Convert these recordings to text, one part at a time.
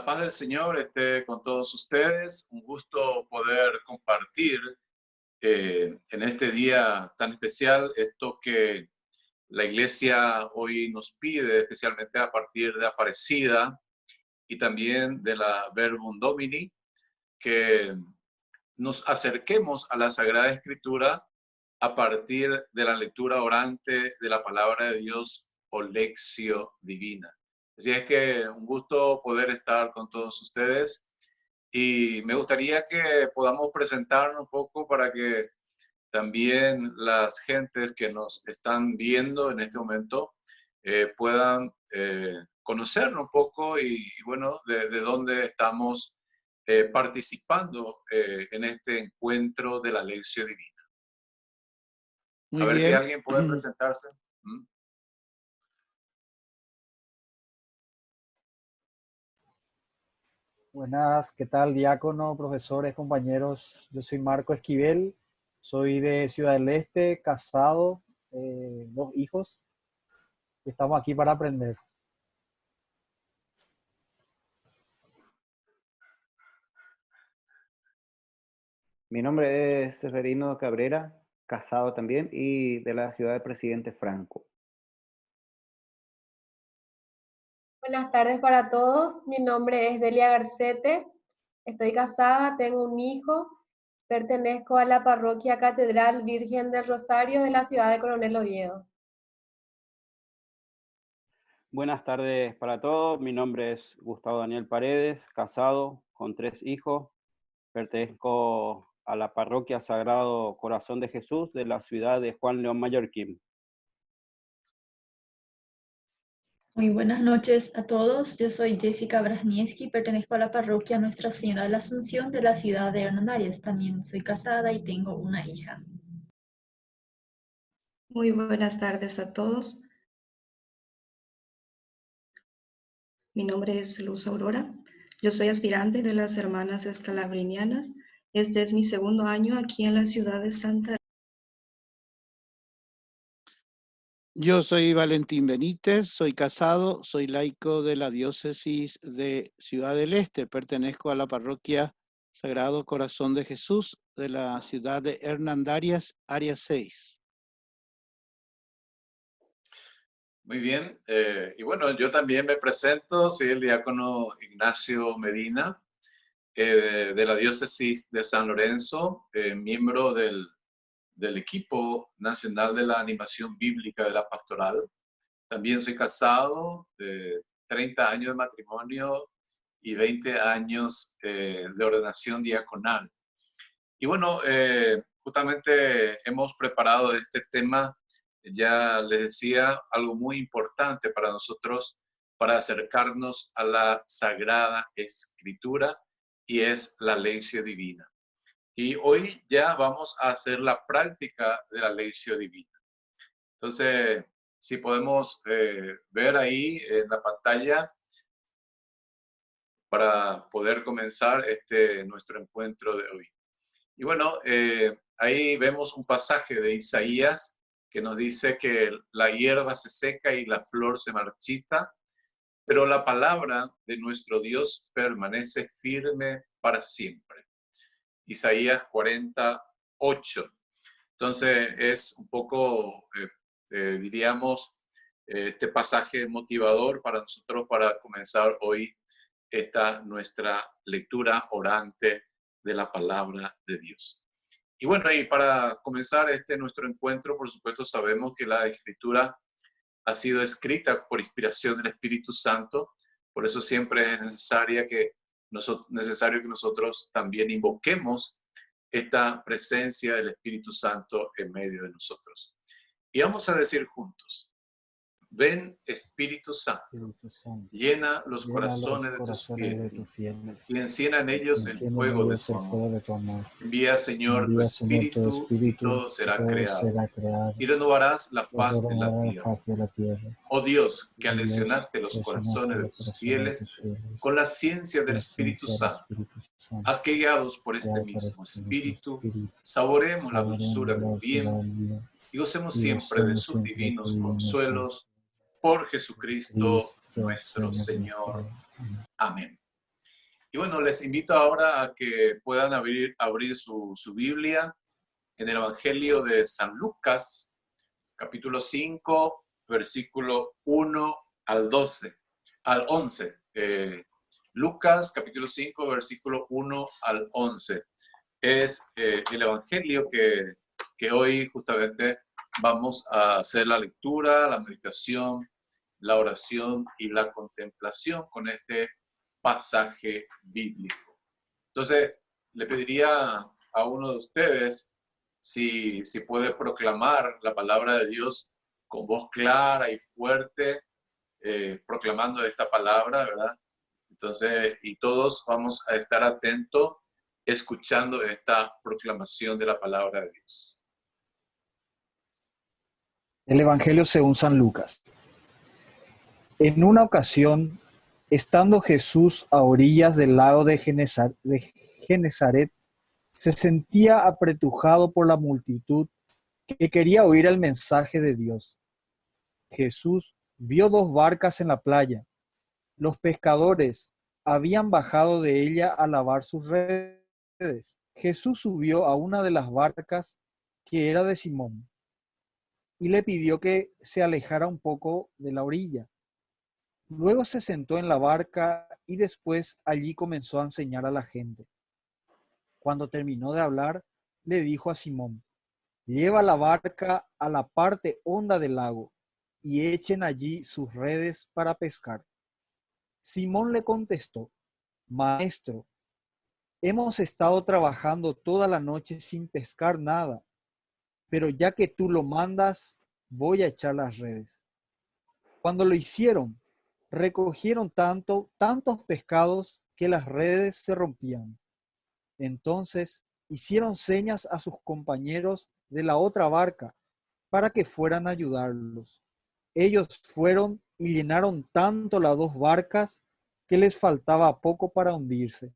paz del Señor esté con todos ustedes. Un gusto poder compartir en este día tan especial esto que la Iglesia hoy nos pide, especialmente a partir de Aparecida y también de la Verbum Domini, que nos acerquemos a la Sagrada Escritura a partir de la lectura orante de la palabra de Dios o lección divina. Así es que un gusto poder estar con todos ustedes y me gustaría que podamos presentarnos un poco para que también las gentes que nos están viendo en este momento puedan conocernos un poco y bueno, de dónde estamos participando en este encuentro de la lección divina. Muy A ver si bien. alguien puede presentarse. Buenas, ¿qué tal, diácono, profesores, compañeros? Yo soy Marco Esquivel, soy de Ciudad del Este, casado, 2 hijos, y estamos aquí para aprender. Mi nombre es Severino Cabrera, casado también y de la ciudad de Presidente Franco. Buenas tardes para todos, mi nombre es Delia Garcete, estoy casada, tengo un hijo, pertenezco a la parroquia Catedral Virgen del Rosario de la ciudad de Coronel Oviedo. Buenas tardes para todos, mi nombre es Gustavo Daniel Paredes, casado con 3 hijos, pertenezco a la parroquia Sagrado Corazón de Jesús de la ciudad de Juan León Mallorquín. Muy buenas noches a todos, yo soy Jessica Brasnieski, pertenezco a la parroquia Nuestra Señora de la Asunción de la ciudad de Hernandarias, también soy casada y tengo una hija. Muy buenas tardes a todos. Mi nombre es Luz Aurora. Yo soy aspirante de las Hermanas Escalabrinianas. Este es mi segundo año aquí en la ciudad de Santa. Yo soy Valentín Benítez, soy casado, soy laico de la diócesis de Ciudad del Este, pertenezco a la parroquia Sagrado Corazón de Jesús de la ciudad de Hernandarias, área 6. Muy bien. Y bueno, yo también me presento, soy el diácono Ignacio Medina, de la diócesis de San Lorenzo, miembro del equipo nacional de la animación bíblica de la pastoral. También soy casado, 30 años de matrimonio y 20 años de ordenación diaconal. Y bueno, justamente hemos preparado este tema, ya les decía, algo muy importante para nosotros, para acercarnos a la Sagrada Escritura, y es la lección divina. Y hoy ya vamos a hacer la práctica de la lección divina. Entonces, si podemos ver ahí en la pantalla para poder comenzar nuestro encuentro de hoy. Y bueno, ahí vemos un pasaje de Isaías que nos dice que la hierba se seca y la flor se marchita, pero la palabra de nuestro Dios permanece firme para siempre. Isaías 48. Entonces es un poco, diríamos, este pasaje motivador para nosotros para comenzar hoy nuestra lectura orante de la palabra de Dios. Y bueno, y para comenzar nuestro encuentro, por supuesto sabemos que la Escritura ha sido escrita por inspiración del Espíritu Santo, por eso siempre es necesario que nosotros también invoquemos esta presencia del Espíritu Santo en medio de nosotros. Y vamos a decir juntos: ven, Espíritu Santo, llena los corazones de tus fieles y encienda en ellos el fuego de tu amor. Envía, Señor, tu Espíritu y todo será creado, y renovarás la faz de la tierra. Oh Dios, que aleccionaste los corazones de tus fieles con la ciencia del Espíritu Santo, haz que, guiados por este mismo Espíritu, saboreemos la dulzura del bien y gocemos siempre de sus divinos consuelos, por Jesucristo nuestro Señor. Amén. bueno, les invito ahora a que puedan abrir su Biblia en el Evangelio de San Lucas, capítulo 5, versículo 1 al 11. Lucas, capítulo 5, versículo 1 al 11. Es el Evangelio que hoy justamente vamos a hacer la lectura, la meditación, la oración y la contemplación con este pasaje bíblico. Entonces, le pediría a uno de ustedes si puede proclamar la palabra de Dios con voz clara y fuerte, proclamando esta palabra, ¿verdad? Entonces, y todos vamos a estar atentos escuchando esta proclamación de la palabra de Dios. El Evangelio según San Lucas. En una ocasión, estando Jesús a orillas del lago de Genesaret, se sentía apretujado por la multitud que quería oír el mensaje de Dios. Jesús vio 2 barcas en la playa. Los pescadores habían bajado de ella a lavar sus redes. Jesús subió a una de las barcas, que era de Simón, y le pidió que se alejara un poco de la orilla. Luego se sentó en la barca y después allí comenzó a enseñar a la gente. Cuando terminó de hablar, le dijo a Simón: lleva la barca a la parte honda del lago y echen allí sus redes para pescar. Simón le contestó: Maestro, hemos estado trabajando toda la noche sin pescar nada, pero ya que tú lo mandas, voy a echar las redes. Cuando lo hicieron, recogieron tantos pescados que las redes se rompían. Entonces hicieron señas a sus compañeros de la otra barca para que fueran a ayudarlos. Ellos fueron y llenaron tanto las 2 barcas que les faltaba poco para hundirse.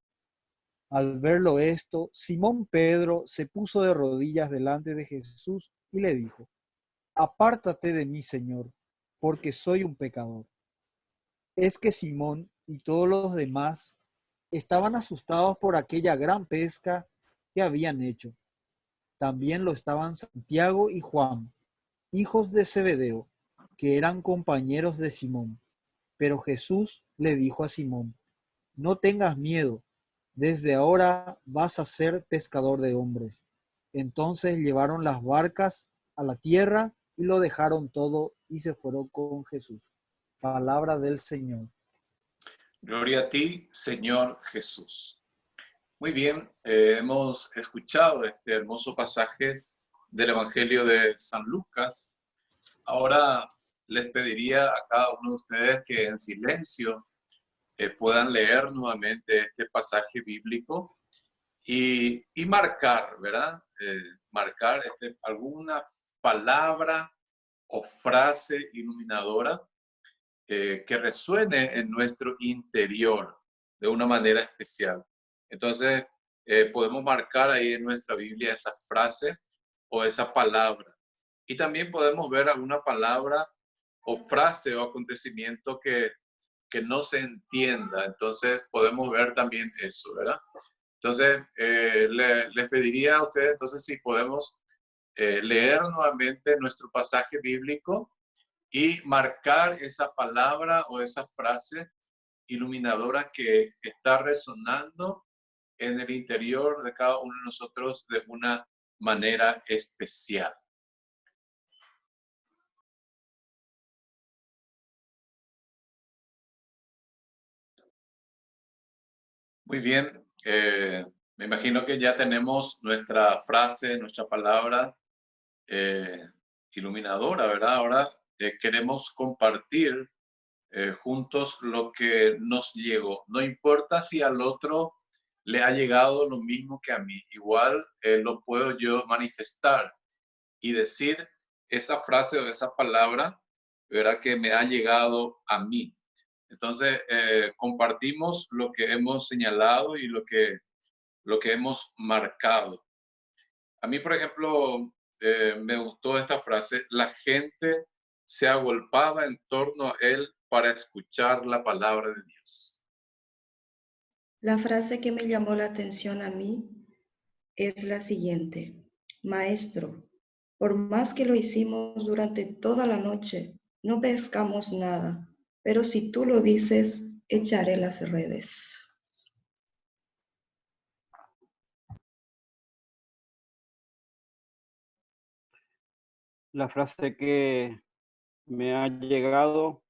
Al verlo esto, Simón Pedro se puso de rodillas delante de Jesús y le dijo: apártate de mí, Señor, porque soy un pecador. Es que Simón y todos los demás estaban asustados por aquella gran pesca que habían hecho. También lo estaban Santiago y Juan, hijos de Zebedeo, que eran compañeros de Simón. Pero Jesús le dijo a Simón: no tengas miedo, desde ahora vas a ser pescador de hombres. Entonces llevaron las barcas a la tierra y lo dejaron todo y se fueron con Jesús. Palabra del Señor. Gloria a ti, Señor Jesús. Muy bien, hemos escuchado este hermoso pasaje del Evangelio de San Lucas. Ahora les pediría a cada uno de ustedes que en silencio puedan leer nuevamente este pasaje bíblico y marcar, ¿verdad? Marcar alguna palabra o frase iluminadora que resuene en nuestro interior de una manera especial. Entonces, podemos marcar ahí en nuestra Biblia esa frase o esa palabra. Y también podemos ver alguna palabra o frase o acontecimiento que no se entienda. Entonces, podemos ver también eso, ¿verdad? Entonces, les pediría a ustedes, entonces, si podemos leer nuevamente nuestro pasaje bíblico y marcar esa palabra o esa frase iluminadora que está resonando en el interior de cada uno de nosotros de una manera especial. Muy bien, me imagino que ya tenemos nuestra frase, nuestra palabra iluminadora, ¿verdad? Ahora queremos compartir juntos lo que nos llegó. No importa si al otro le ha llegado lo mismo que a mí, igual lo puedo yo manifestar y decir esa frase o esa palabra, ¿verdad? Que me ha llegado a mí. Entonces, compartimos lo que hemos señalado y lo que hemos marcado. A mí, por ejemplo, me gustó esta frase: la gente se agolpaba en torno a él para escuchar la palabra de Dios. La frase que me llamó la atención a mí es la siguiente. Maestro, por más que lo hicimos durante toda la noche, no pescamos nada, pero si tú lo dices, echaré las redes. La frase que me ha llegado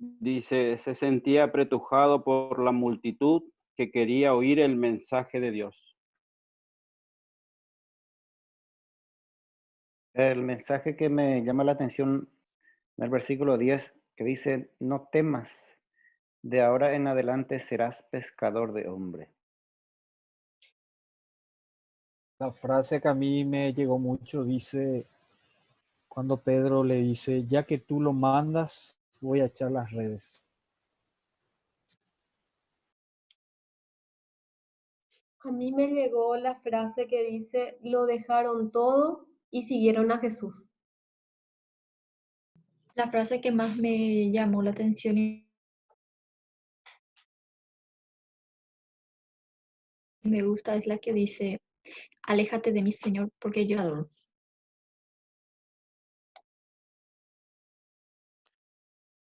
dice, se sentía apretujado por la multitud que quería oír el mensaje de Dios. El mensaje que me llama la atención en el versículo 10, que dice, no temas, de ahora en adelante serás pescador de hombres. La frase que a mí me llegó mucho dice, cuando Pedro le dice, ya que tú lo mandas, voy a echar las redes. A mí me llegó la frase que dice, lo dejaron todo y siguieron a Jesús. La frase que más me llamó la atención y me gusta es la que dice, aléjate de mí, Señor, porque yo adoro.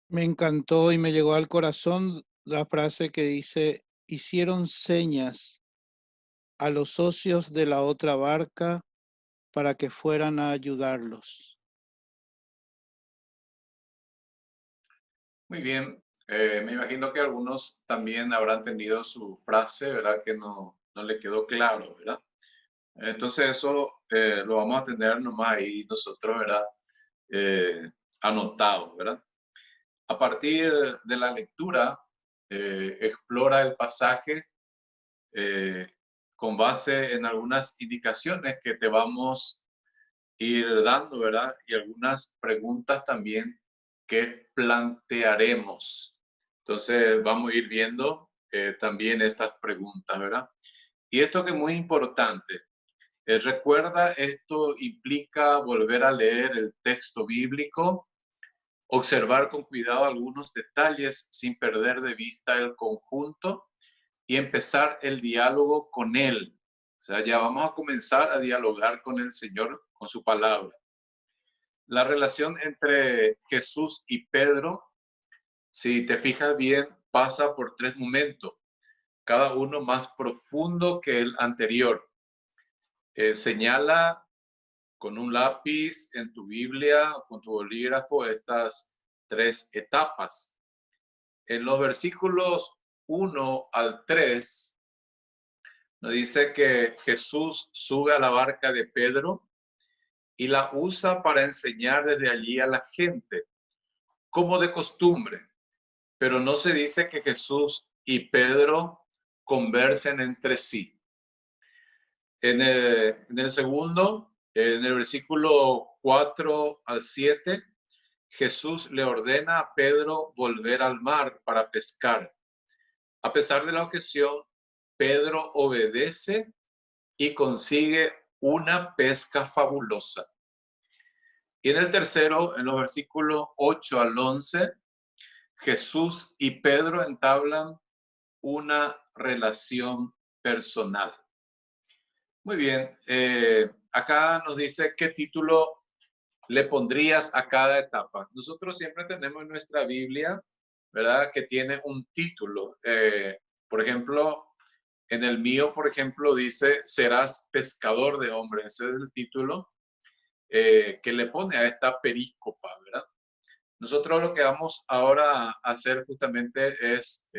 Me encantó y me llegó al corazón la frase que dice, hicieron señas a los socios de la otra barca para que fueran a ayudarlos. Muy bien. Me imagino que algunos también habrán tenido su frase, ¿verdad? Que no le quedó claro, ¿verdad? Entonces eso lo vamos a tener nomás ahí nosotros, ¿verdad? Anotado, ¿verdad? A partir de la lectura, explora el pasaje con base en algunas indicaciones que te vamos a ir dando, ¿verdad? Y algunas preguntas también que plantearemos. Entonces vamos a ir viendo también estas preguntas, ¿verdad? Y esto que es muy importante. Recuerda, esto implica volver a leer el texto bíblico, observar con cuidado algunos detalles sin perder de vista el conjunto y empezar el diálogo con él. O sea, ya vamos a comenzar a dialogar con el Señor, con su palabra. La relación entre Jesús y Pedro, si te fijas bien, pasa por tres momentos, cada uno más profundo que el anterior. Señala con un lápiz en tu Biblia, con tu bolígrafo, estas tres etapas. En los versículos 1 al 3, nos dice que Jesús sube a la barca de Pedro y la usa para enseñar desde allí a la gente, como de costumbre. Pero no se dice que Jesús y Pedro conversen entre sí. En el segundo, en el versículo 4 al 7, Jesús le ordena a Pedro volver al mar para pescar. A pesar de la objeción, Pedro obedece y consigue una pesca fabulosa. Y en el tercero, en los versículos 8 al 11, Jesús y Pedro entablan una relación personal. Muy bien, acá nos dice qué título le pondrías a cada etapa. Nosotros siempre tenemos en nuestra Biblia, ¿verdad? Que tiene un título. Por ejemplo, en el mío, por ejemplo, dice, serás pescador de hombres. Ese es el título que le pone a esta perícopa, ¿verdad? Nosotros lo que vamos ahora a hacer justamente es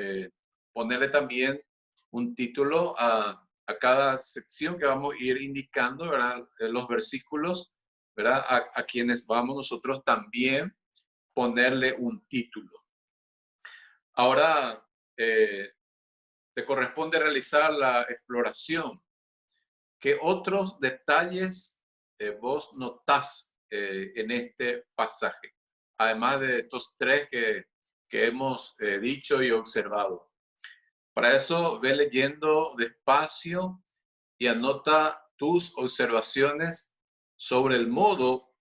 ponerle también un título a cada sección que vamos a ir indicando, ¿verdad? Los versículos, ¿verdad? A quienes vamos nosotros también ponerle un título. Ahora te corresponde realizar la exploración. ¿Qué otros detalles vos notás en este pasaje? Además de estos tres que hemos dicho y observado. Para eso, ve leyendo despacio y anota tus observaciones sobre el modo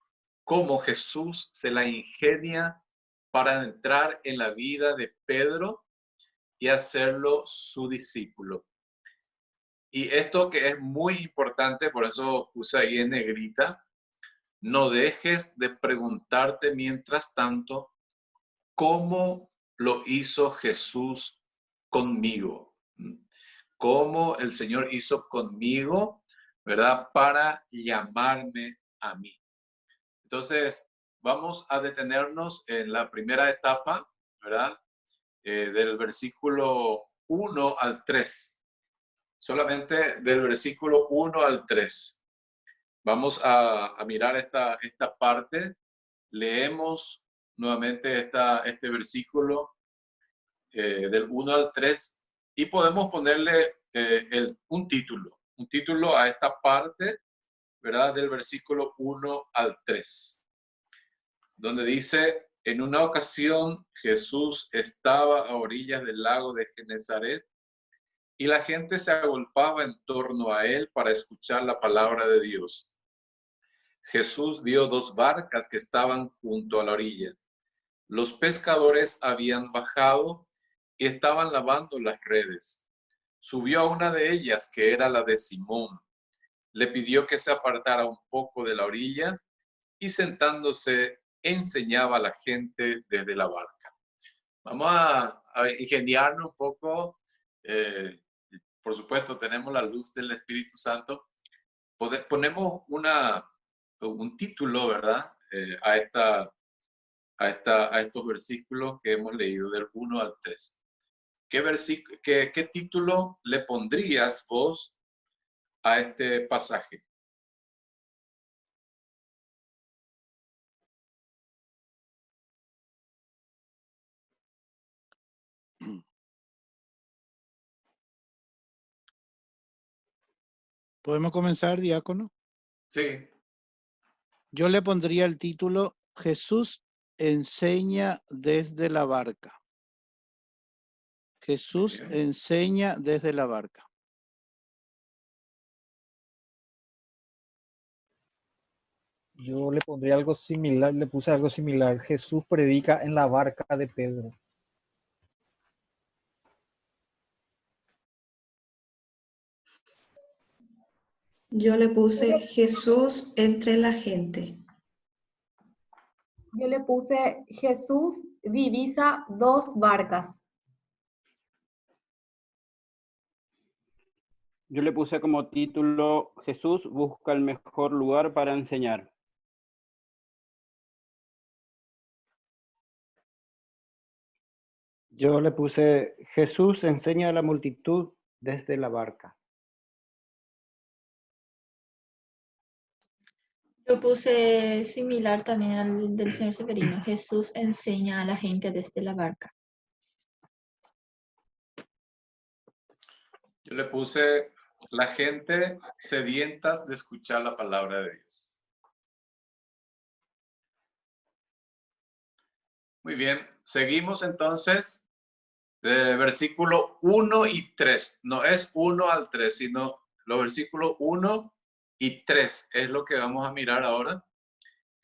como Jesús se la ingenia para entrar en la vida de Pedro y hacerlo su discípulo. Y esto que es muy importante, por eso puse ahí en negrita, no dejes de preguntarte mientras tanto cómo lo hizo Jesús conmigo. Cómo el Señor hizo conmigo, ¿verdad? Para llamarme a mí. Entonces, vamos a detenernos en la primera etapa, ¿verdad? Del versículo 1 al 3. Solamente del versículo 1 al 3. Vamos a mirar esta parte. Leemos nuevamente este versículo del 1 al 3 y podemos ponerle un título a esta parte, ¿verdad? Del versículo 1 al 3, donde dice: en una ocasión Jesús estaba a orillas del lago de Genesaret y la gente se agolpaba en torno a él para escuchar la palabra de Dios. Jesús vio 2 barcas que estaban junto a la orilla. Los pescadores habían bajado y estaban lavando las redes. Subió a una de ellas, que era la de Simón. Le pidió que se apartara un poco de la orilla y sentándose enseñaba a la gente desde la barca. Vamos a ingeniarnos un poco. Por supuesto, tenemos la luz del Espíritu Santo. Ponemos un título, ¿verdad? A estos versículos que hemos leído del 1 al 3. ¿Qué título le pondrías vos a este pasaje? ¿Podemos comenzar, diácono? Sí. Yo le pondría el título: Jesús enseña desde la barca. Jesús enseña desde la barca. Yo le pondría algo similar, le puse algo similar. Jesús predica en la barca de Pedro. Yo le puse Jesús entre la gente. Yo le puse Jesús divisa 2 barcas. Yo le puse como título: Jesús busca el mejor lugar para enseñar. Yo le puse Jesús enseña a la multitud desde la barca. Yo puse similar también al del señor Severino. Jesús enseña a la gente desde la barca. Yo le puse la gente sedientas de escuchar la palabra de Dios. Muy bien, seguimos entonces. Versículo 1 y 3. No es 1 al 3, sino los versículos 1 y 3 es lo que vamos a mirar ahora.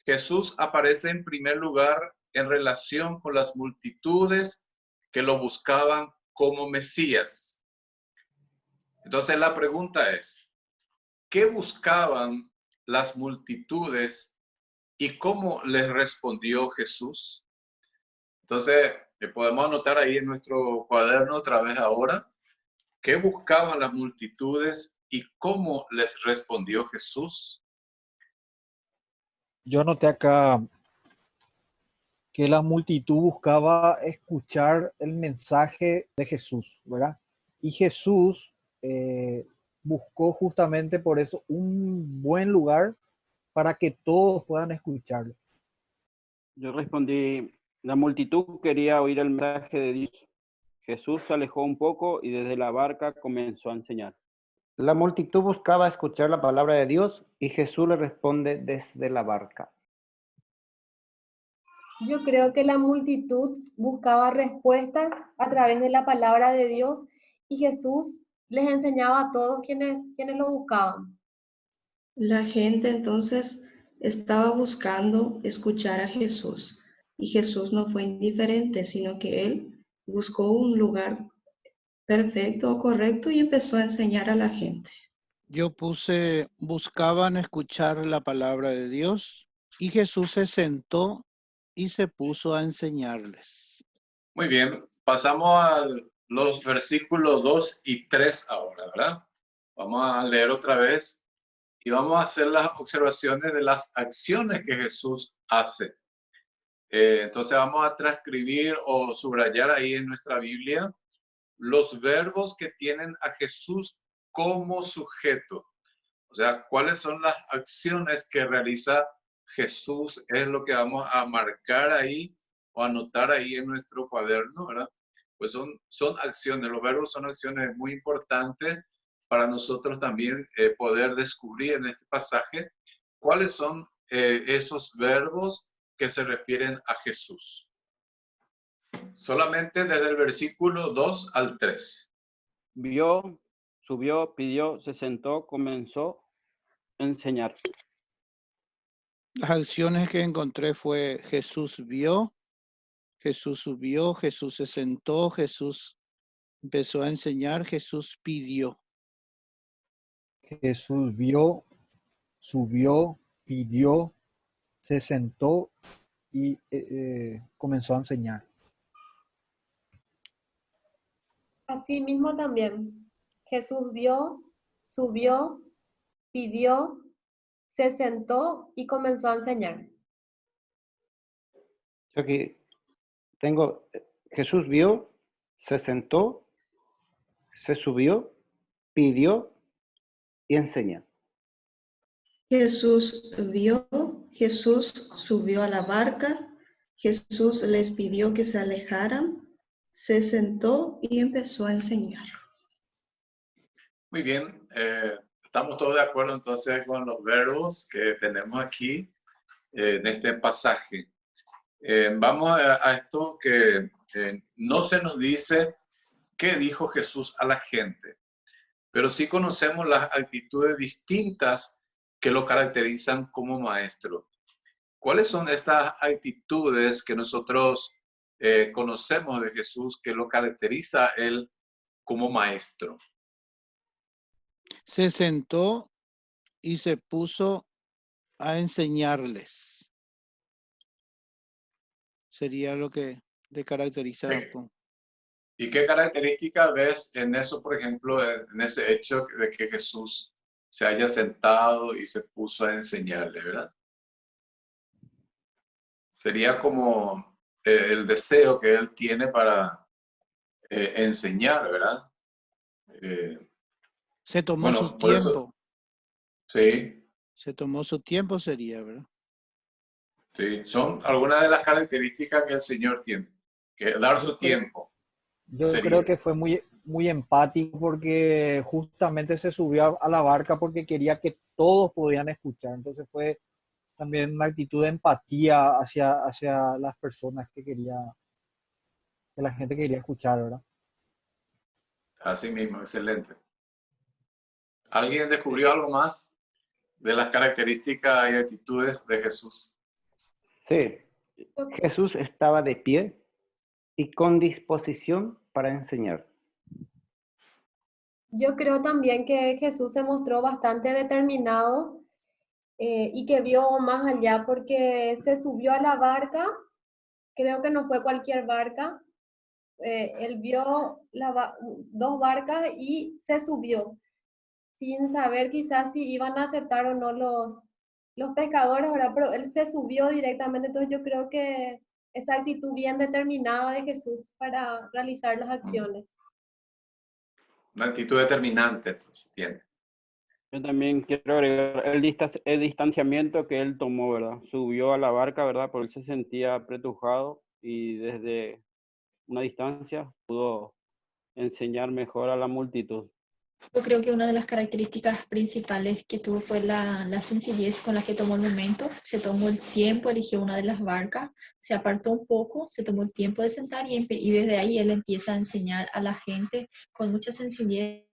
Jesús aparece en primer lugar en relación con las multitudes que lo buscaban como Mesías. Entonces la pregunta es: ¿qué buscaban las multitudes y cómo les respondió Jesús? Entonces, podemos anotar ahí en nuestro cuaderno otra vez ahora, ¿qué buscaban las multitudes y cómo les respondió Jesús? Yo anoté acá que la multitud buscaba escuchar el mensaje de Jesús, ¿verdad? Y Jesús buscó justamente por eso un buen lugar para que todos puedan escucharlo. Yo respondí: la multitud quería oír el mensaje de Dios. Jesús se alejó un poco y desde la barca comenzó a enseñar. La multitud buscaba escuchar la palabra de Dios y Jesús le responde desde la barca. Yo creo que la multitud buscaba respuestas a través de la palabra de Dios y Jesús les enseñaba a todos quienes lo buscaban. La gente entonces estaba buscando escuchar a Jesús y Jesús no fue indiferente, sino que él buscó un lugar Perfecto, correcto, y empezó a enseñar a la gente. Yo puse, buscaban escuchar la palabra de Dios y Jesús se sentó y se puso a enseñarles. Muy bien, pasamos a los versículos 2 y 3 ahora, ¿verdad? Vamos a leer otra vez y vamos a hacer las observaciones de las acciones que Jesús hace. Entonces vamos a transcribir o subrayar ahí en nuestra Biblia los verbos que tienen a Jesús como sujeto. O sea, cuáles son las acciones que realiza Jesús es lo que vamos a marcar ahí o anotar ahí en nuestro cuaderno, ¿verdad? Pues son acciones, los verbos son acciones muy importantes para nosotros también poder descubrir en este pasaje cuáles son esos verbos que se refieren a Jesús. Solamente desde el versículo 2 al 3. Vio, subió, pidió, se sentó, comenzó a enseñar. Las acciones que encontré fue Jesús vio, Jesús subió, Jesús se sentó, Jesús empezó a enseñar, Jesús pidió. Jesús vio, subió, pidió, se sentó y comenzó a enseñar. Así mismo también, Jesús vio, subió, pidió, se sentó y comenzó a enseñar. Yo aquí tengo, Jesús vio, se sentó, se subió, pidió y enseñó. Jesús vio, Jesús subió a la barca, Jesús les pidió que se alejaran, se sentó y empezó a enseñar. Muy bien, estamos todos de acuerdo entonces con los verbos que tenemos aquí en este pasaje. Vamos a esto que no se nos dice qué dijo Jesús a la gente, pero sí conocemos las actitudes distintas que lo caracterizan como maestro. ¿Cuáles son estas actitudes que nosotros conocemos de Jesús que lo caracteriza a él como maestro? Se sentó y se puso a enseñarles. Sería lo que le caracteriza. Sí. ¿Y qué características ves en eso, por ejemplo, en ese hecho de que Jesús se haya sentado y se puso a enseñarle, ¿verdad? Sería como el deseo que él tiene para enseñar, ¿verdad? Se tomó bueno, su por eso- tiempo. Sí, Se tomó su tiempo sería, ¿verdad? sí, son algunas de las características que el Señor tiene, que dar su tiempo. Yo Sería. creo que fue muy empático porque justamente se subió a la barca porque quería que todos pudieran escuchar. Entonces fue también una actitud de empatía hacia las personas que la gente quería escuchar, ¿verdad? Así mismo, excelente. ¿Alguien descubrió algo más de las características y actitudes de Jesús? Sí, Jesús estaba de pie y con disposición para enseñar. Yo creo también que Jesús se mostró bastante determinado y que vio más allá porque se subió a la barca, creo que no fue cualquier barca, él vio dos barcas y se subió, sin saber quizás si iban a aceptar o no los pescadores, ¿verdad? Pero él se subió directamente, entonces yo creo que esa actitud bien determinada de Jesús para realizar las acciones. Una actitud determinante, entonces, tiene. Yo también quiero agregar el distanciamiento que él tomó, ¿verdad? Subió a la barca, ¿verdad? Porque él se sentía apretujado y desde una distancia pudo enseñar mejor a la multitud. Yo creo que una de las características principales que tuvo fue la sencillez con la que tomó el momento. Se tomó el tiempo, eligió una de las barcas, se apartó un poco, se tomó el tiempo de sentar y desde ahí él empieza a enseñar a la gente con mucha sencillez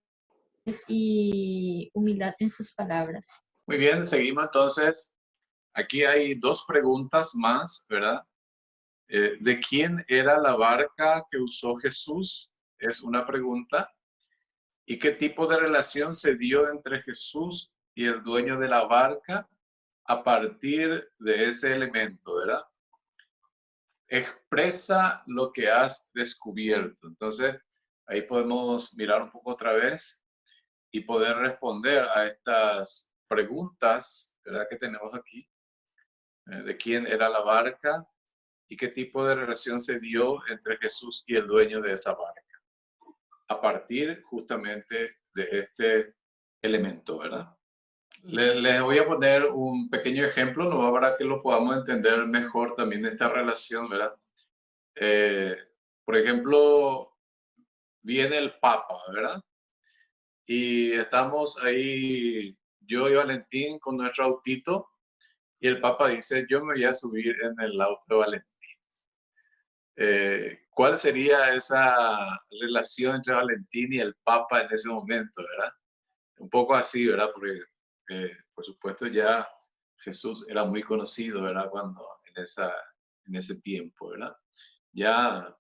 y humildad en sus palabras. Muy bien, seguimos entonces. Aquí hay dos preguntas más, ¿verdad? ¿De quién era la barca que usó Jesús es una pregunta. ¿Y qué tipo de relación se dio entre Jesús y el dueño de la barca a partir de ese elemento, verdad? Expresa lo que has descubierto. Entonces, ahí podemos mirar un poco otra vez y poder responder a estas preguntas, ¿verdad?, que tenemos aquí. De quién era la barca y qué tipo de relación se dio entre Jesús y el dueño de esa barca. A partir justamente de este elemento, ¿verdad? Les voy a poner un pequeño ejemplo, ¿no?, para que lo podamos entender mejor también esta relación, ¿verdad? Por ejemplo, viene el Papa, ¿verdad? Y estamos ahí, yo y Valentín con nuestro autito, y el Papa dice, yo me voy a subir en el auto de Valentín. ¿Cuál sería esa relación entre Valentín y el Papa en ese momento, verdad? Un poco así, ¿verdad? Porque, por supuesto, ya Jesús era muy conocido, ¿verdad? Cuando en ese tiempo, ¿verdad? Ya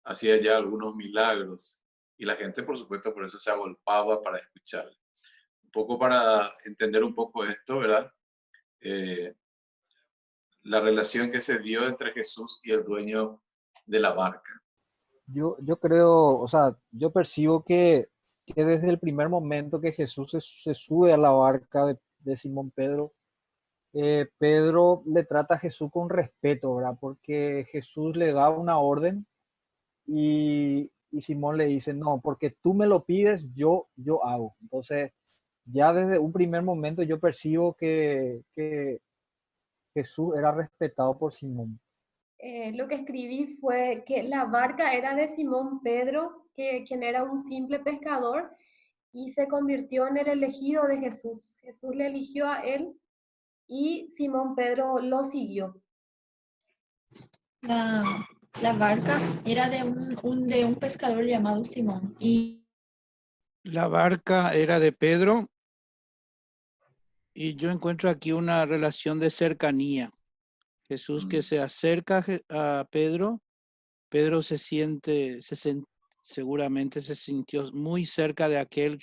hacía ya algunos milagros y la gente, por supuesto, por eso se agolpaba para escucharle. Un poco para entender un poco esto, ¿verdad? La relación que se dio entre Jesús y el dueño de la barca. Yo creo, o sea, yo percibo que desde el primer momento que Jesús se sube a la barca de Simón Pedro, Pedro le trata a Jesús con respeto, ¿verdad? Porque Jesús le da una orden y Simón le dice, no, porque tú me lo pides, yo hago. Entonces, ya desde un primer momento yo percibo que Jesús era respetado por Simón. Lo que escribí fue que la barca era de Simón Pedro, quien era un simple pescador, y se convirtió en el elegido de Jesús. Jesús le eligió a él y Simón Pedro lo siguió. La barca era de un pescador llamado Simón. Y La barca era de Pedro y yo encuentro aquí una relación de cercanía. Jesús que se acerca a Pedro, Pedro seguramente se sintió muy cerca de aquel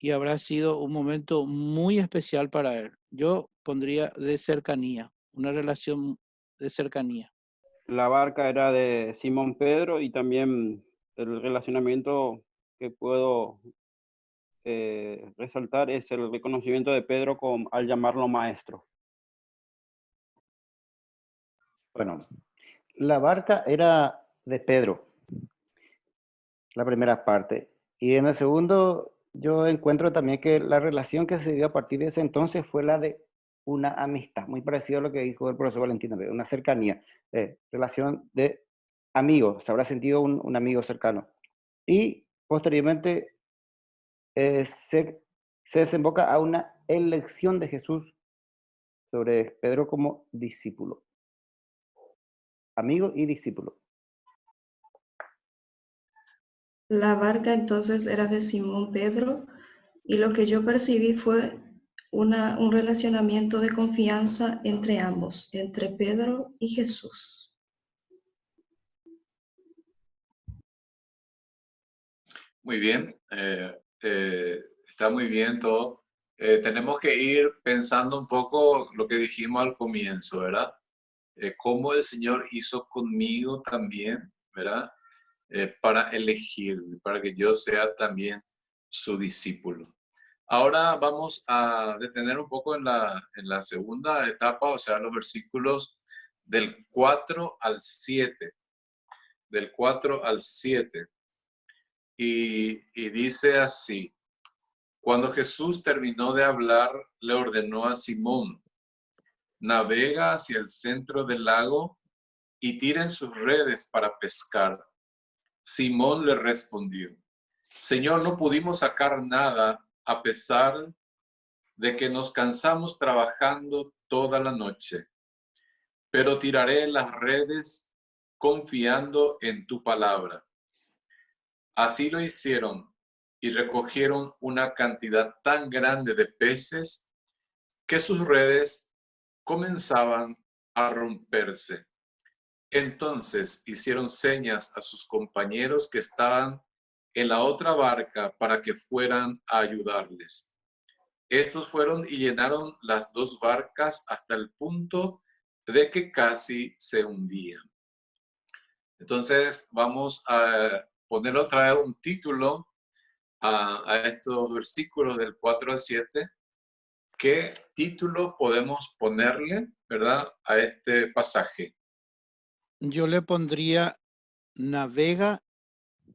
y habrá sido un momento muy especial para él. Yo pondría de cercanía, una relación de cercanía. La barca era de Simón Pedro y también el relacionamiento que puedo resaltar es el reconocimiento de Pedro al llamarlo maestro. Bueno, la barca era de Pedro, la primera parte. Y en el segundo, yo encuentro también que la relación que se dio a partir de ese entonces fue la de una amistad, muy parecido a lo que dijo el profesor Valentino, una cercanía, relación de amigos, se habrá sentido un amigo cercano. Y posteriormente se desemboca a una elección de Jesús sobre Pedro como discípulo. Amigo y discípulo. La barca entonces era de Simón Pedro y lo que yo percibí fue un relacionamiento de confianza entre ambos, entre Pedro y Jesús. Muy bien, está muy bien todo. Tenemos que ir pensando un poco lo que dijimos al comienzo, ¿verdad? Cómo el Señor hizo conmigo también, ¿verdad? Para elegirme, para que yo sea también su discípulo. Ahora vamos a detener un poco en la segunda etapa, o sea, los versículos del 4 al 7. Del 4 al 7. Y dice así: cuando Jesús terminó de hablar, le ordenó a Simón: navega hacia el centro del lago y tiren sus redes para pescar. Simón le respondió: Señor, no pudimos sacar nada a pesar de que nos cansamos trabajando toda la noche, pero tiraré las redes confiando en tu palabra. Así lo hicieron y recogieron una cantidad tan grande de peces que sus redes comenzaban a romperse. Entonces hicieron señas a sus compañeros que estaban en la otra barca para que fueran a ayudarles. Estos fueron y llenaron las dos barcas hasta el punto de que casi se hundían. Entonces vamos a poner otra vez un título a estos versículos del 4 al 7. ¿Qué título podemos ponerle, verdad, a este pasaje? Yo le pondría navega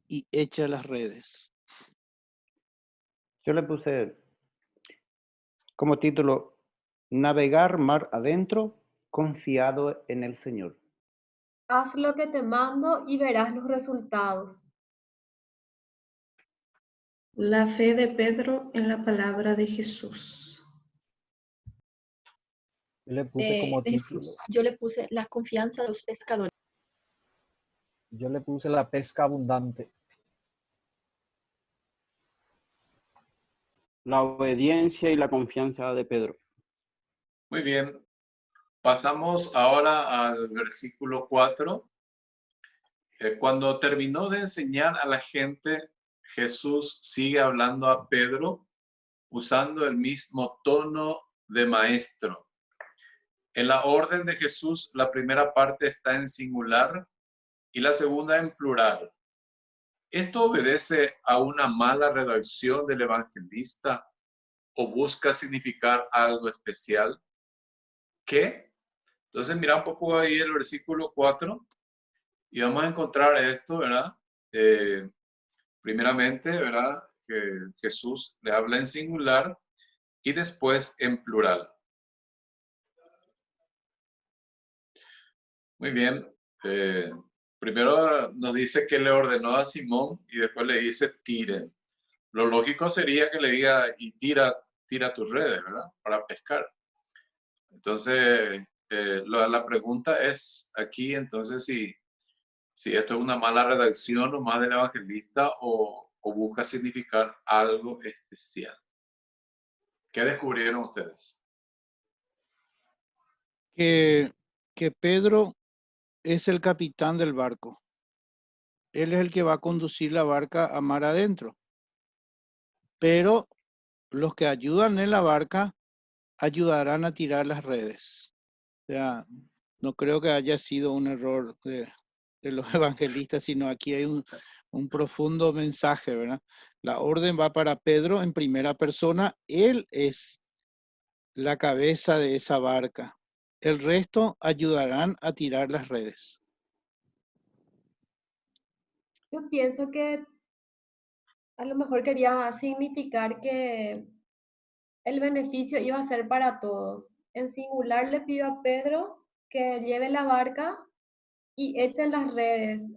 y echa las redes. Yo le puse como título, Navegar mar adentro, confiado en el Señor. Haz lo que te mando y verás los resultados. La fe de Pedro en la palabra de Jesús. Yo le puse como De título, Jesús. Yo le puse la confianza de los pescadores. yo le puse la pesca abundante. La obediencia y la confianza de Pedro. Muy bien. Pasamos ahora al versículo 4. Cuando terminó de enseñar a la gente, Jesús sigue hablando a Pedro usando el mismo tono de maestro. En la orden de Jesús, la primera parte está en singular y la segunda en plural. ¿Esto obedece a una mala redacción del evangelista o busca significar algo especial? ¿Qué? Entonces mira un poco ahí el versículo 4 y vamos a encontrar esto, ¿verdad? Primeramente, ¿verdad? Que Jesús le habla en singular y después en plural. Muy bien. Primero nos dice que le ordenó a Simón y después le dice tiren. Lo lógico sería que le diga y tira tus redes, ¿verdad? Para pescar. Entonces, la pregunta es aquí, entonces, si esto es una mala redacción o más del evangelista o busca significar algo especial. ¿Qué descubrieron ustedes? Que Pedro es el capitán del barco. Él es el que va a conducir la barca a mar adentro. Pero los que ayudan en la barca ayudarán a tirar las redes. O sea, no creo que haya sido un error de los evangelistas, sino aquí hay un profundo mensaje, ¿verdad? La orden va para Pedro en primera persona. Él es la cabeza de esa barca. El resto ayudarán a tirar las redes. Yo pienso que a lo mejor quería significar que el beneficio iba a ser para todos. En singular le pido a Pedro que lleve la barca y echen las redes.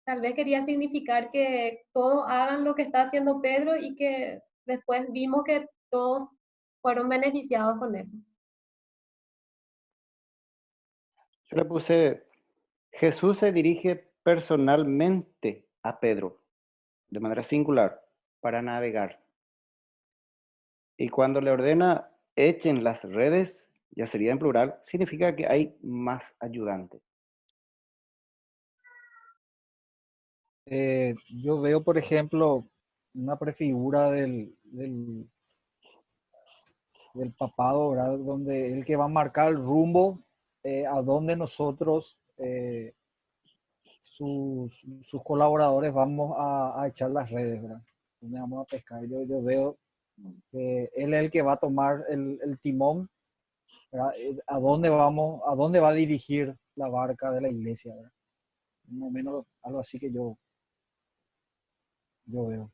Tal vez quería significar que todos hagan lo que está haciendo Pedro y que después vimos que todos fueron beneficiados con eso. Yo le puse, Jesús se dirige personalmente a Pedro, de manera singular, para navegar. Y cuando le ordena, echen las redes, ya sería en plural, significa que hay más ayudantes. Yo veo, por ejemplo, una prefigura del papado, ¿verdad? Donde el que va a marcar el rumbo a donde nosotros, sus colaboradores, vamos a echar las redes, ¿verdad? Donde vamos a pescar. Yo veo que él es el que va a tomar el timón, ¿verdad? A dónde va a dirigir la barca de la iglesia, ¿verdad? Más o menos algo así que yo veo.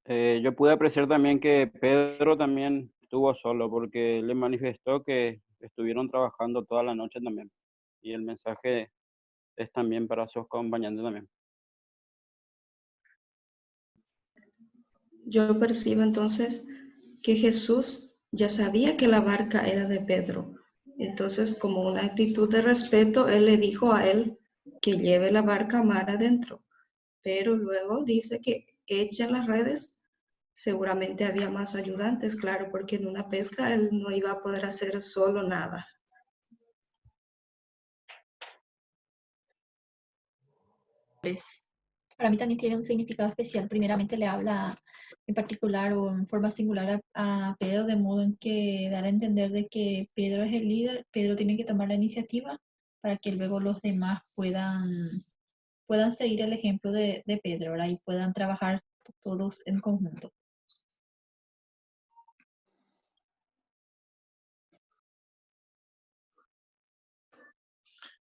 Yo pude apreciar también que Pedro también estuvo solo porque le manifestó que estuvieron trabajando toda la noche también. Y el mensaje es también para sus acompañantes también. Yo percibo entonces que Jesús ya sabía que la barca era de Pedro. Entonces, como una actitud de respeto, él le dijo a él que lleve la barca mar adentro. Pero luego dice que echen las redes. Seguramente había más ayudantes, claro, porque en una pesca él no iba a poder hacer solo nada. Para mí también tiene un significado especial. Primeramente le habla en particular o en forma singular a Pedro, de modo en que dar a entender de que Pedro es el líder, Pedro tiene que tomar la iniciativa para que luego los demás puedan seguir el ejemplo de Pedro, ¿verdad? Y puedan trabajar todos en conjunto.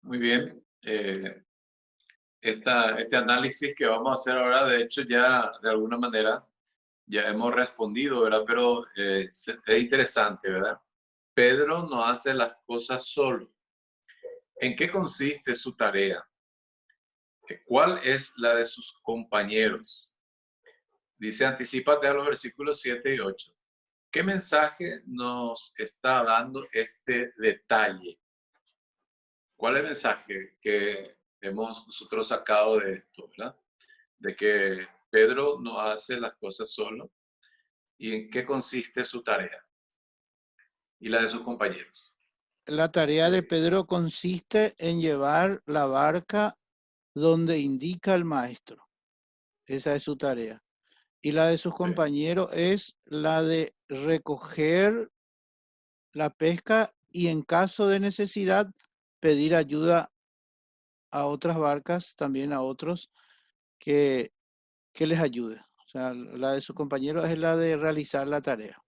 Muy bien. Este análisis que vamos a hacer ahora, de hecho, ya de alguna manera ya hemos respondido, ¿verdad? Pero es interesante, ¿verdad? Pedro no hace las cosas solo. ¿En qué consiste su tarea? ¿Cuál es la de sus compañeros? Dice, anticípate a los versículos 7 y 8. ¿Qué mensaje nos está dando este detalle? ¿Cuál es el mensaje que hemos nosotros sacado de esto, ¿verdad? De que Pedro no hace las cosas solo. ¿Y en qué consiste su tarea? Y la de sus compañeros. La tarea de Pedro consiste en llevar la barca donde indica el maestro. Esa es su tarea. Y la de sus compañeros es la de recoger la pesca y en caso de necesidad pedir ayuda a otras barcas, también a otros que les ayude. O sea, la de sus compañeros es la de realizar la tarea.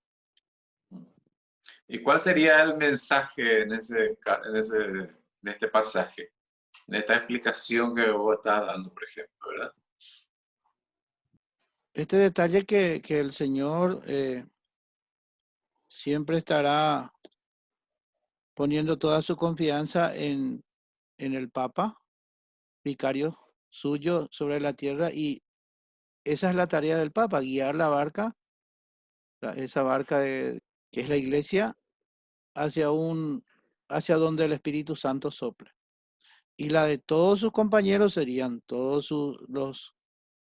¿Y cuál sería el mensaje en este pasaje? En esta explicación que vos estás dando, por ejemplo, ¿verdad? Este detalle que el Señor siempre estará poniendo toda su confianza en el Papa, vicario suyo sobre la tierra, y esa es la tarea del Papa, guiar la barca, esa barca que es la iglesia, hacia donde el Espíritu Santo sople. Y la de todos sus compañeros serían todos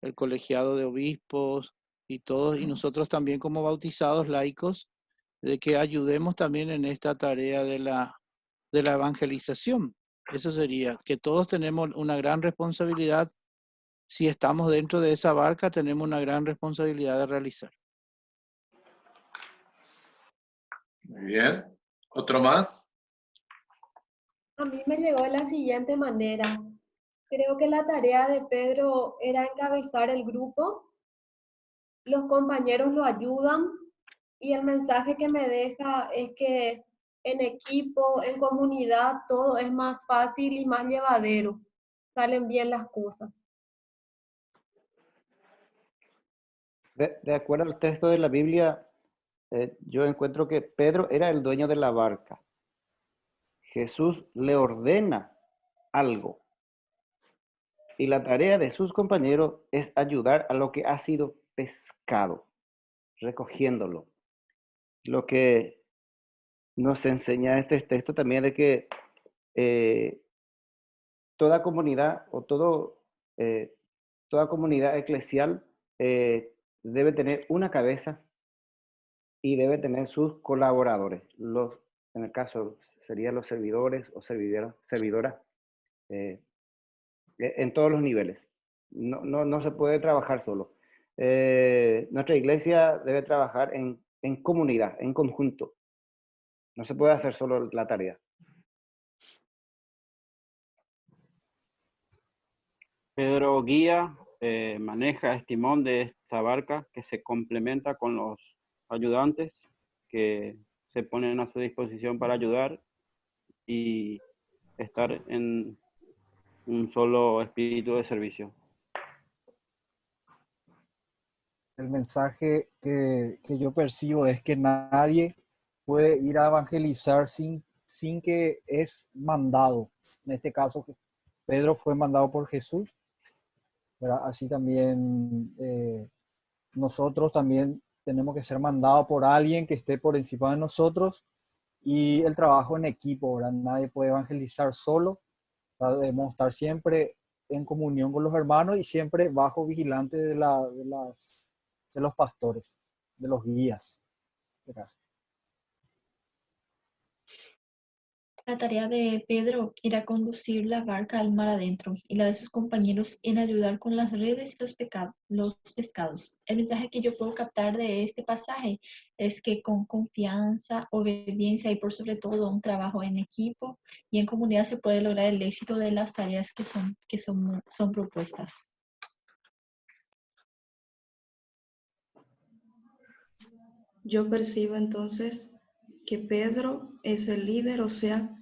el colegiado de obispos y todos, y nosotros también como bautizados laicos, de que ayudemos también en esta tarea de la evangelización. Eso sería, que todos tenemos una gran responsabilidad. Si estamos dentro de esa barca, tenemos una gran responsabilidad de realizar. Muy bien. ¿Otro más? A mí me llegó de la siguiente manera. Creo que la tarea de Pedro era encabezar el grupo, los compañeros lo ayudan y el mensaje que me deja es que en equipo, en comunidad, todo es más fácil y más llevadero. Salen bien las cosas. De acuerdo al texto de la Biblia, yo encuentro que Pedro era el dueño de la barca. Jesús le ordena algo. Y la tarea de sus compañeros es ayudar a lo que ha sido pescado, recogiéndolo. Lo que nos enseña este texto también de que toda comunidad o toda comunidad eclesial debe tener una cabeza y debe tener sus colaboradores. En el caso serían los servidores o servidoras en todos los niveles. No se puede trabajar solo. Nuestra iglesia debe trabajar en comunidad, en conjunto. No se puede hacer solo la tarea. Pedro guía, maneja el timón de esta barca que se complementa con los ayudantes que se ponen a su disposición para ayudar y estar en un solo espíritu de servicio. El mensaje que yo percibo es que nadie puede ir a evangelizar sin que es mandado. En este caso, Pedro fue mandado por Jesús, ¿verdad? Así también nosotros también tenemos que ser mandados por alguien que esté por encima de nosotros, y el trabajo en equipo, ¿verdad? Nadie puede evangelizar solo, ¿verdad? Debemos estar siempre en comunión con los hermanos y siempre bajo vigilante de los pastores, de los guías. Gracias. La tarea de Pedro era conducir la barca al mar adentro y la de sus compañeros en ayudar con las redes y los pescados. El mensaje que yo puedo captar de este pasaje es que con confianza, obediencia y por sobre todo un trabajo en equipo y en comunidad se puede lograr el éxito de las tareas que son propuestas. Yo percibo entonces que Pedro es el líder, o sea,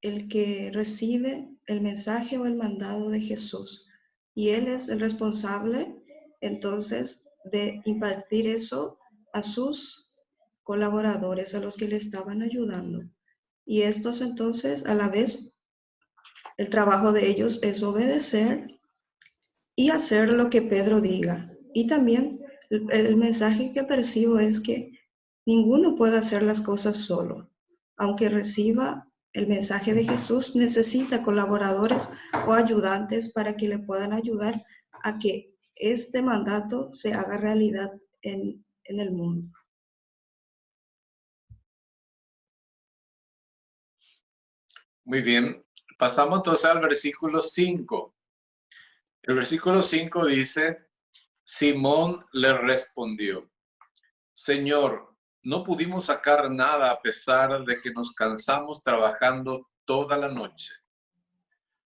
el que recibe el mensaje o el mandado de Jesús. Y él es el responsable entonces de impartir eso a sus colaboradores, a los que le estaban ayudando. Y estos entonces, a la vez, el trabajo de ellos es obedecer y hacer lo que Pedro diga. Y también el mensaje que percibo es que ninguno puede hacer las cosas solo. Aunque reciba el mensaje de Jesús, necesita colaboradores o ayudantes para que le puedan ayudar a que este mandato se haga realidad en el mundo. Muy bien. Pasamos entonces al versículo 5. El versículo 5 dice, Simón le respondió, Señor, no pudimos sacar nada a pesar de que nos cansamos trabajando toda la noche,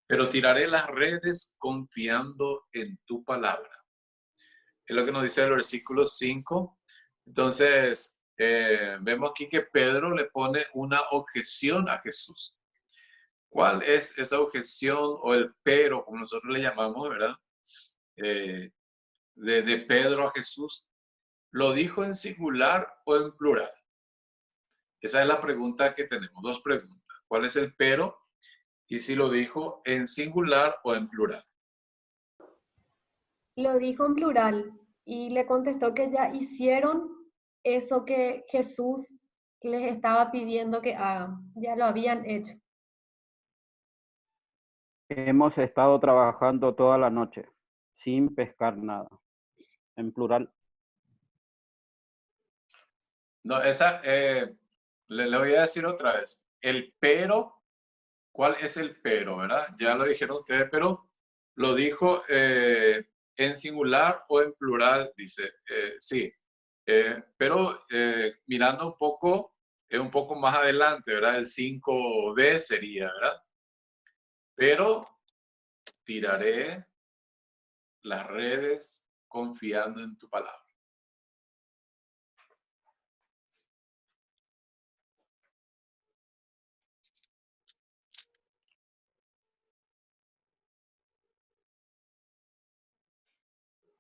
pero tiraré las redes confiando en tu palabra. Es lo que nos dice el versículo 5. Entonces, vemos aquí que Pedro le pone una objeción a Jesús. ¿Cuál es esa objeción o el pero, como nosotros le llamamos, verdad? De Pedro a Jesús. ¿Lo dijo en singular o en plural? Esa es la pregunta que tenemos, dos preguntas. ¿Cuál es el pero? Y si lo dijo en singular o en plural. Lo dijo en plural y le contestó que ya hicieron eso que Jesús les estaba pidiendo que hagan, ya lo habían hecho. Hemos estado trabajando toda la noche sin pescar nada. En plural. No, esa, le voy a decir otra vez. El pero, ¿cuál es el pero, verdad? Ya lo dijeron ustedes, pero lo dijo en singular o en plural, dice. Sí, pero mirando un poco más adelante, ¿verdad? El 5b sería, ¿verdad? Pero tiraré las redes confiando en tu palabra.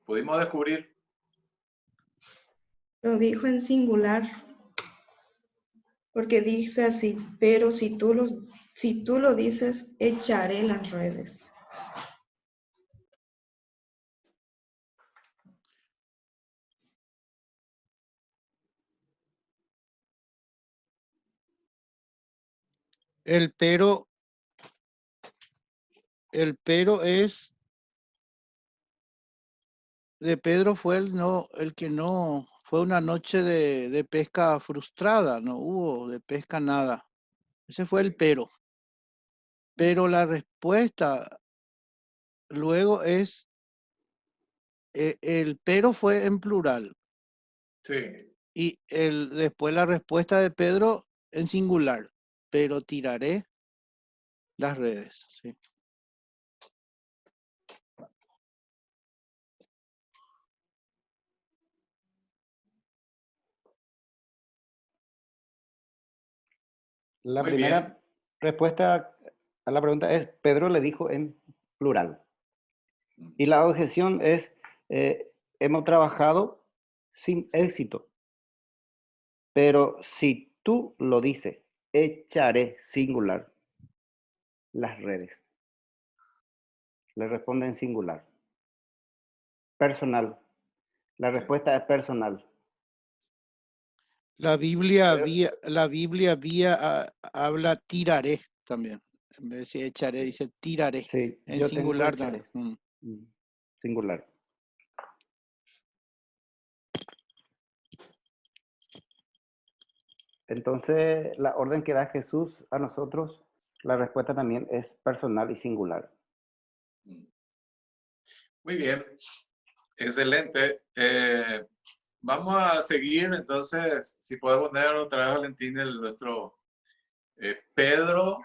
Pudimos descubrir. Lo dijo en singular porque dice así, pero si tú lo dices, echaré las redes. El pero es de Pedro fue el que no, fue una noche de pesca frustrada, no hubo de pesca nada. Ese fue el pero. Pero la respuesta luego es, el pero fue en plural. Sí. Y después la respuesta de Pedro en singular, pero tiraré las redes. ¿Sí? La Muy primera bien. respuesta a la pregunta es, Pedro le dijo en plural. Y la objeción es, hemos trabajado sin éxito. Pero si tú lo dices, echaré singular las redes. Le responde en singular. Personal. La respuesta es personal. La Biblia habla tiraré también. En vez de decir echaré, dice tiraré. Sí, En yo tengo singular echaré. también. Singular. Entonces, la orden que da Jesús a nosotros, la respuesta también es personal y singular. Muy bien, excelente. Vamos a seguir, entonces, si podemos poner otra vez, Valentín, nuestro Pedro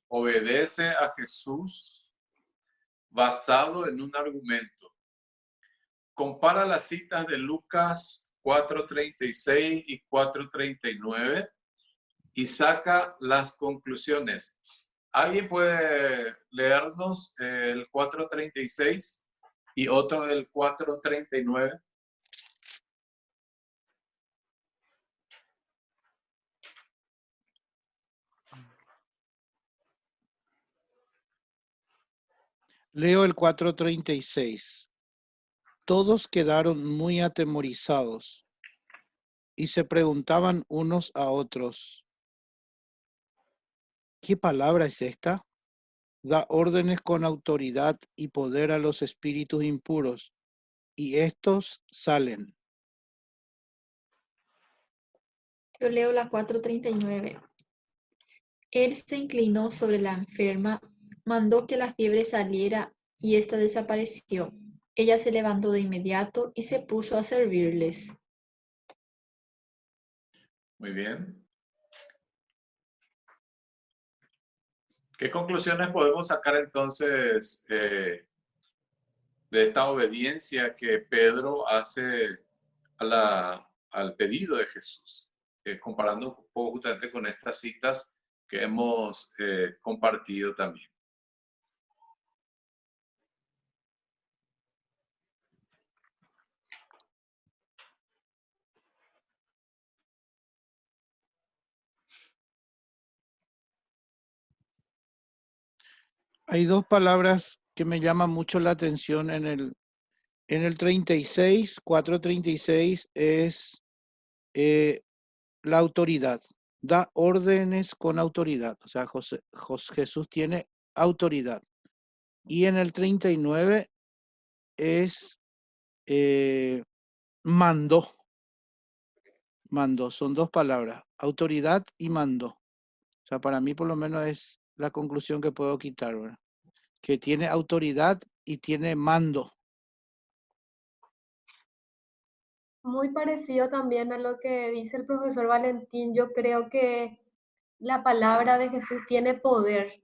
obedece a Jesús basado en un argumento. Compara las citas de Lucas 4:36 y 4:39 y saca las conclusiones. ¿Alguien puede leernos el 4:36 y otro del 4:39? Leo el 4:36. Todos quedaron muy atemorizados y se preguntaban unos a otros, ¿qué palabra es esta? Da órdenes con autoridad y poder a los espíritus impuros, y estos salen. Yo leo la 4:39. Él se inclinó sobre la enferma, mandó que la fiebre saliera y ésta desapareció. Ella se levantó de inmediato y se puso a servirles. Muy bien. ¿Qué conclusiones podemos sacar entonces de esta obediencia que Pedro hace al pedido de Jesús? Comparando un poco justamente con estas citas que hemos compartido también. Hay dos palabras que me llaman mucho la atención en el 36, 4:36 es la autoridad. Da órdenes con autoridad. O sea, Jesús tiene autoridad. Y en el 39 es mandó. Mandó. Son dos palabras. Autoridad y mandó. O sea, para mí por lo menos es la conclusión que puedo quitar, ¿verdad? Que tiene autoridad y tiene mando. Muy parecido también a lo que dice el profesor Valentín. Yo creo que la palabra de Jesús tiene poder.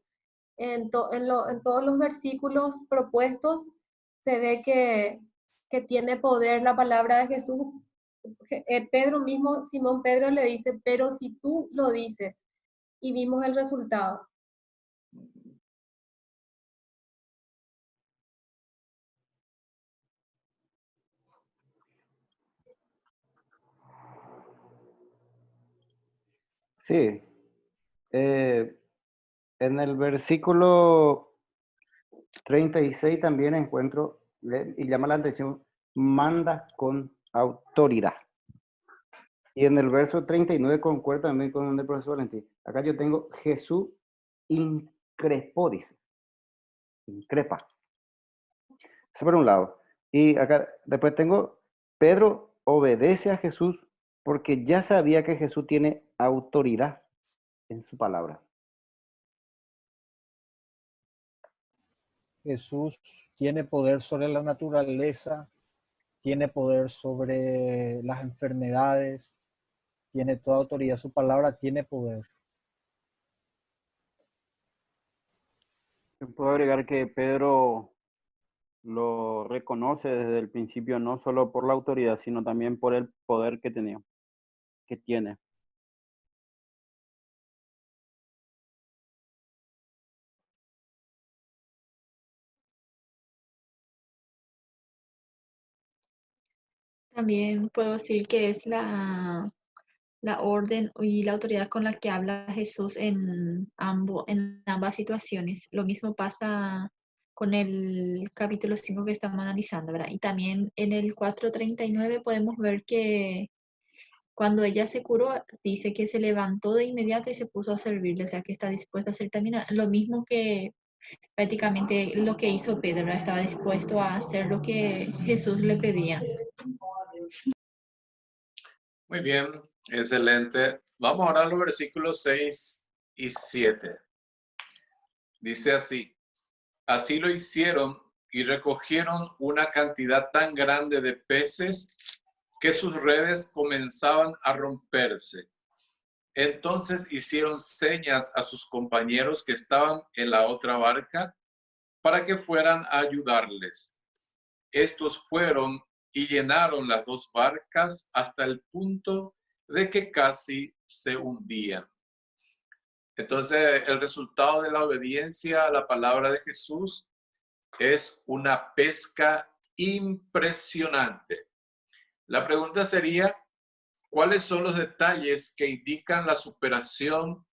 En todos los versículos propuestos se ve que tiene poder la palabra de Jesús. Pedro mismo, Simón Pedro le dice, pero si tú lo dices, y vimos el resultado. Sí. En el versículo 36 también encuentro, y llama la atención, manda con autoridad. Y en el verso 39 concuerda también con el profesor Valentín. Acá yo tengo Jesús increpó, dice. Increpa. Eso por un lado. Y acá después tengo Pedro obedece a Jesús porque ya sabía que Jesús tiene autoridad en su palabra. Jesús tiene poder sobre la naturaleza, tiene poder sobre las enfermedades, tiene toda autoridad. Su palabra tiene poder. Puedo agregar que Pedro lo reconoce desde el principio, no solo por la autoridad, sino también por el poder que tiene. También puedo decir que es la orden y la autoridad con la que habla Jesús en ambas situaciones. Lo mismo pasa con el capítulo 5 que estamos analizando, ¿verdad? Y también en el 4:39 podemos ver que cuando ella se curó, dice que se levantó de inmediato y se puso a servirle, o sea que está dispuesta a hacer también lo mismo que prácticamente lo que hizo Pedro, ¿verdad? Estaba dispuesto a hacer lo que Jesús le pedía. Muy bien, Excelente. Vamos ahora a los versículos 6 y 7. Dice así: así lo hicieron y recogieron una cantidad tan grande de peces que sus redes comenzaban a romperse. Entonces hicieron señas a sus compañeros que estaban en la otra barca para que fueran a ayudarles. Estos fueron y llenaron las dos barcas hasta el punto de que casi se hundían. Entonces, el resultado de la obediencia a la palabra de Jesús es una pesca impresionante. La pregunta sería, ¿cuáles son los detalles que indican la superación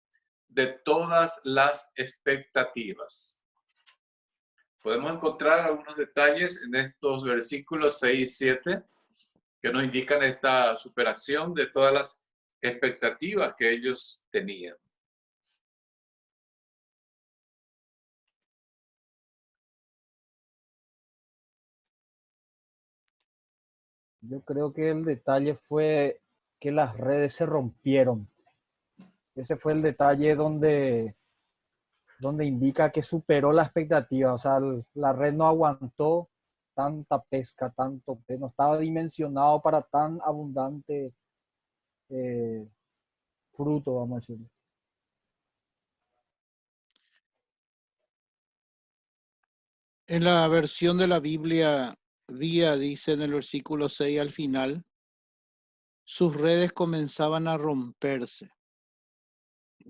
de todas las expectativas? Podemos encontrar algunos detalles en estos versículos 6 y 7 que nos indican esta superación de todas las expectativas que ellos tenían. Yo creo que el detalle fue que las redes se rompieron. Ese fue el detalle donde indica que superó la expectativa. O sea, la red no aguantó tanta pesca, no estaba dimensionado para tan abundante fruto, vamos a decirlo. En la versión de la Biblia Vía dice en el versículo 6 al final, sus redes comenzaban a romperse.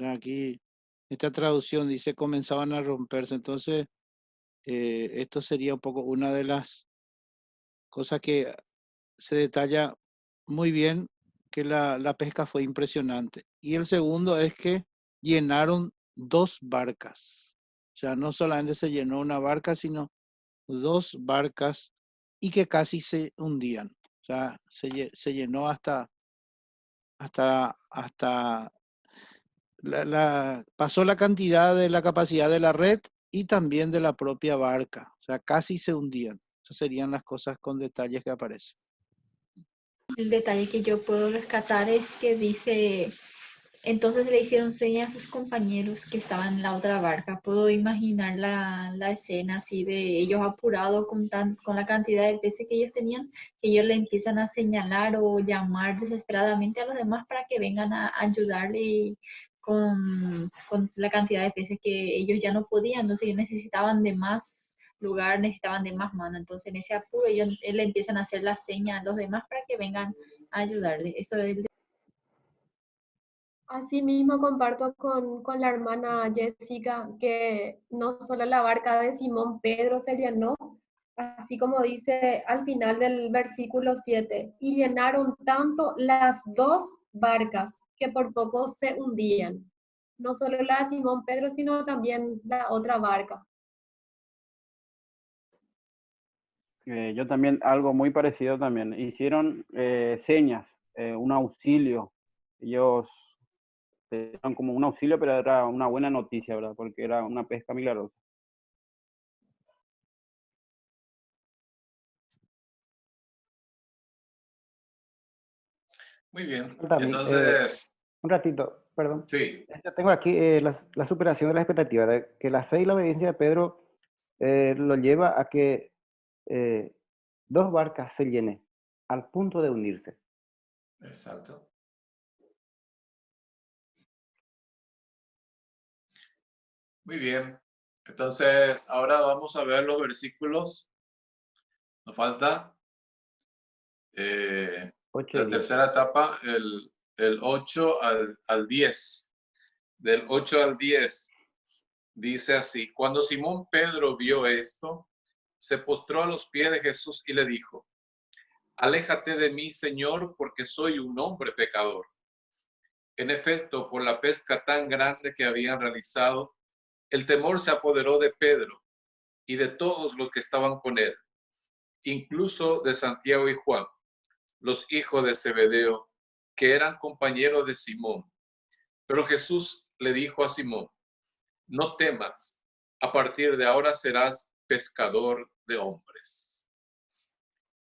Aquí, esta traducción dice comenzaban a romperse. Entonces, esto sería un poco una de las cosas que se detalla muy bien, que la pesca fue impresionante. Y el segundo es que llenaron dos barcas. O sea, no solamente se llenó una barca, sino dos barcas y que casi se hundían. O sea, se llenó hasta pasó la cantidad de la capacidad de la red y también de la propia barca. O sea, casi se hundían. Esas serían las cosas con detalles que aparecen. El detalle que yo puedo rescatar es que dice, entonces le hicieron señas a sus compañeros que estaban en la otra barca. Puedo imaginar la escena así de ellos apurados con la cantidad de peces que ellos tenían, que ellos le empiezan a señalar o llamar desesperadamente a los demás para que vengan a ayudarle con la cantidad de peces que ellos ya no podían. Entonces ellos necesitaban de más lugar, necesitaban de más mano. Entonces en ese apuro ellos le empiezan a hacer la seña a los demás para que vengan a ayudarle. Eso es. Asimismo, comparto con la hermana Jessica que no solo la barca de Simón Pedro se llenó, así como dice al final del versículo 7, y llenaron tanto las dos barcas que por poco se hundían. No solo la de Simón Pedro, sino también la otra barca. Yo también, algo muy parecido también. Hicieron señas, un auxilio. Ellos eran como un auxilio, pero era una buena noticia, ¿verdad? Porque era una pesca milagrosa. Muy bien. También, Entonces, un ratito, perdón. sí, Yo tengo aquí la superación de la expectativa, de que la fe y la obediencia de Pedro lo lleva a que dos barcas se llenen al punto de unirse. exacto. Muy bien. Entonces, ahora vamos a ver los versículos. Nos falta Ocho la y 10. tercera etapa, el 8 al 10. Del 8 al 10 dice así: cuando Simón Pedro vio esto, se postró a los pies de Jesús y le dijo: aléjate de mí, Señor, porque soy un hombre pecador. En efecto, por la pesca tan grande que habían realizado, el temor se apoderó de Pedro y de todos los que estaban con él, incluso de Santiago y Juan, los hijos de Zebedeo, que eran compañeros de Simón. Pero Jesús le dijo a Simón: no temas, a partir de ahora serás pescador de hombres.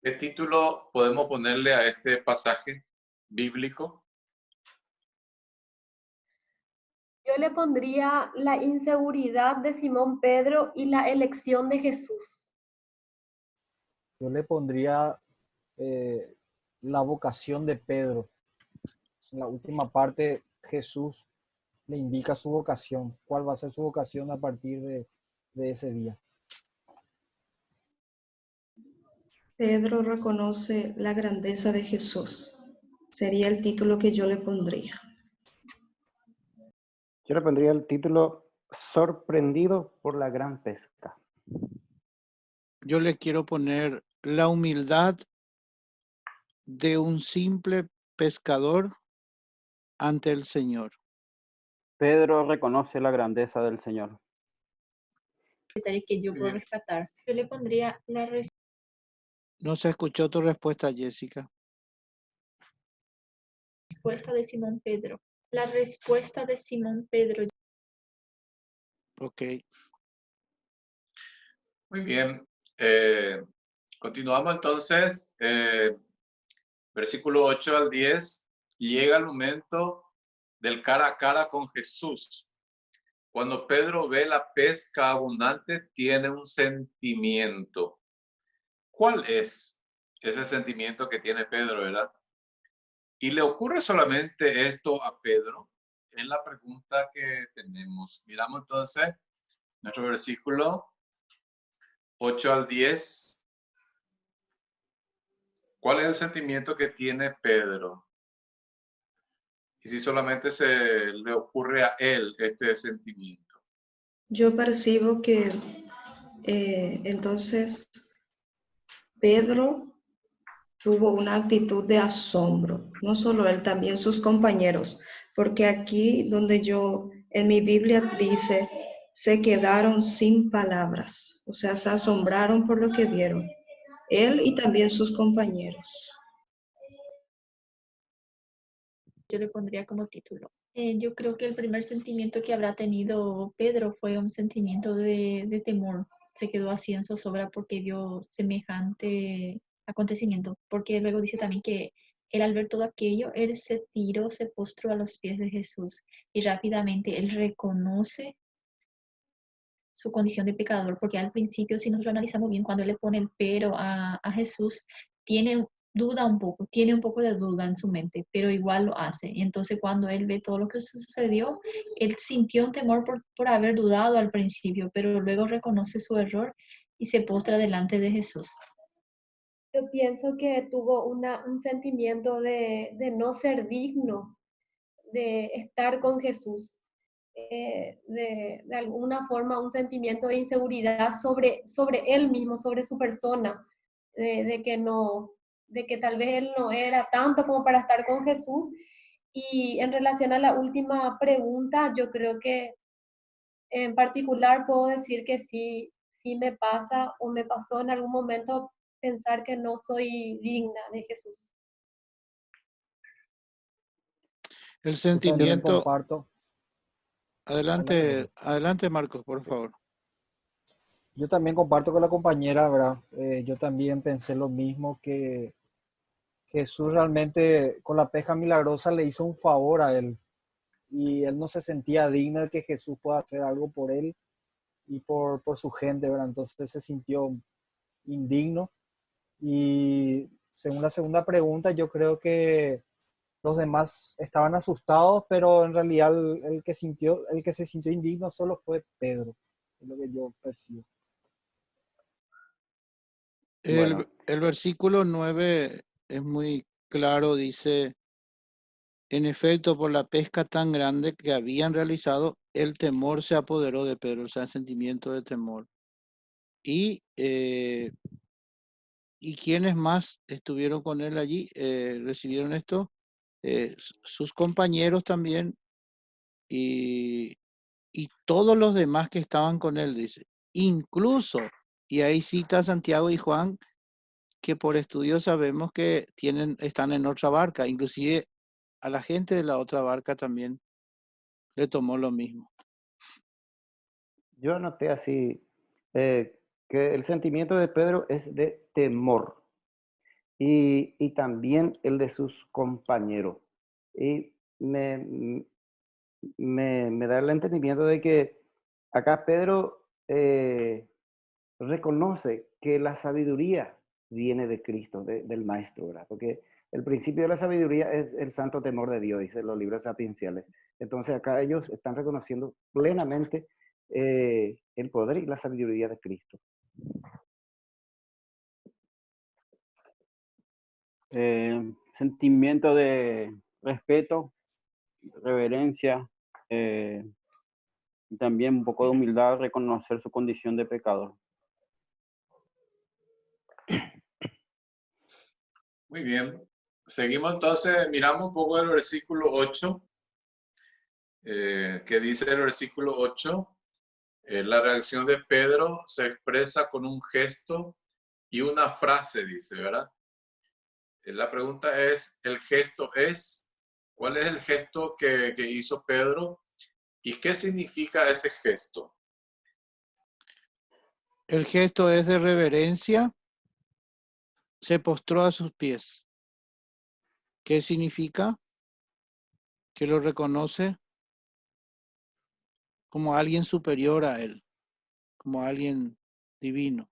¿Qué título podemos ponerle a este pasaje bíblico? Yo le pondría la inseguridad de Simón Pedro y la elección de Jesús. Yo le pondría la vocación de Pedro. En la última parte, Jesús le indica su vocación. ¿Cuál va a ser su vocación a partir de ese día? Pedro reconoce la grandeza de Jesús. Sería el título que yo le pondría. Yo le pondría el título Sorprendido por la gran pesca. Yo le quiero poner la humildad de un simple pescador ante el Señor. Pedro reconoce la grandeza del Señor. Detalles que yo puedo Bien. rescatar. Yo le pondría la No se escuchó tu respuesta, Jessica. respuesta de Simón Pedro. La respuesta de Simón Pedro. Ok. Muy bien. Continuamos entonces. Versículo 8 al 10. Llega el momento del cara a cara con Jesús. Cuando Pedro ve la pesca abundante, tiene un sentimiento. ¿Cuál es ese sentimiento que tiene Pedro, verdad? Y le ocurre solamente esto a Pedro. Es la pregunta que tenemos. Miramos entonces nuestro versículo 8 al 10. ¿Cuál es el sentimiento que tiene Pedro? Y si solamente se le ocurre a él este sentimiento. Yo percibo que entonces Pedro tuvo una actitud de asombro, no solo él, también sus compañeros, porque aquí donde yo, en mi Biblia dice, se quedaron sin palabras, o sea, se asombraron por lo que vieron, él y también sus compañeros. Yo le pondría como título. Yo creo que el primer sentimiento que habrá tenido Pedro fue un sentimiento de temor. Se quedó así en zozobra porque vio semejante acontecimiento. Porque luego dice también que él al ver todo aquello, él se tiró, se postró a los pies de Jesús y rápidamente él reconoce su condición de pecador, porque al principio, si nosotros analizamos bien, cuando él le pone el pero a Jesús, tiene duda un poco, tiene un poco de duda en su mente, pero igual lo hace. Y entonces cuando él ve todo lo que sucedió, él sintió un temor por haber dudado al principio, pero luego reconoce su error y se postra delante de Jesús. Yo pienso que tuvo un sentimiento de no ser digno de estar con Jesús. De alguna forma un sentimiento de inseguridad sobre él mismo, sobre su persona, de que tal vez él no era tanto como para estar con Jesús. Y en relación a la última pregunta, yo creo que en particular puedo decir que sí me pasa o me pasó en algún momento pensar que no soy digna de Jesús. El Yo también sentimiento. comparto. Adelante, adelante, Marcos, por favor. Yo también comparto con la compañera, ¿verdad? Yo también pensé lo mismo, que Jesús realmente con la pesca milagrosa le hizo un favor a él y él no se sentía digno de que Jesús pueda hacer algo por él y por su gente, ¿verdad? Entonces se sintió indigno. Y según la segunda pregunta, yo creo que los demás estaban asustados, pero en realidad el que se sintió indigno solo fue Pedro, es lo que yo percibo. El versículo 9 es muy claro, dice, en efecto, por la pesca tan grande que habían realizado, el temor se apoderó de Pedro, o sea, el sentimiento de temor. ¿Y quiénes más estuvieron con él allí? ¿Recibieron esto? Sus compañeros también y todos los demás que estaban con él, dice. Incluso, y ahí cita Santiago y Juan, que por estudio sabemos que están en otra barca, inclusive a la gente de la otra barca también le tomó lo mismo. Yo anoté así que el sentimiento de Pedro es de temor y también el de sus compañeros. Y me me da el entendimiento de que acá Pedro reconoce que la sabiduría viene de Cristo, del Maestro, ¿verdad? Porque el principio de la sabiduría es el santo temor de Dios, dice los libros sapienciales. Entonces acá ellos están reconociendo plenamente el poder y la sabiduría de Cristo. Sentimiento de respeto, reverencia, y también un poco de humildad, reconocer su condición de pecador. Muy bien. Seguimos entonces, miramos un poco el versículo 8, que dice el versículo 8, la reacción de Pedro se expresa con un gesto y una frase, dice, ¿verdad? La pregunta es, ¿el gesto es? ¿Cuál es el gesto que hizo Pedro? ¿Y qué significa ese gesto? El gesto es de reverencia. Se postró a sus pies. ¿Qué significa? Que lo reconoce como alguien superior a él, como alguien divino.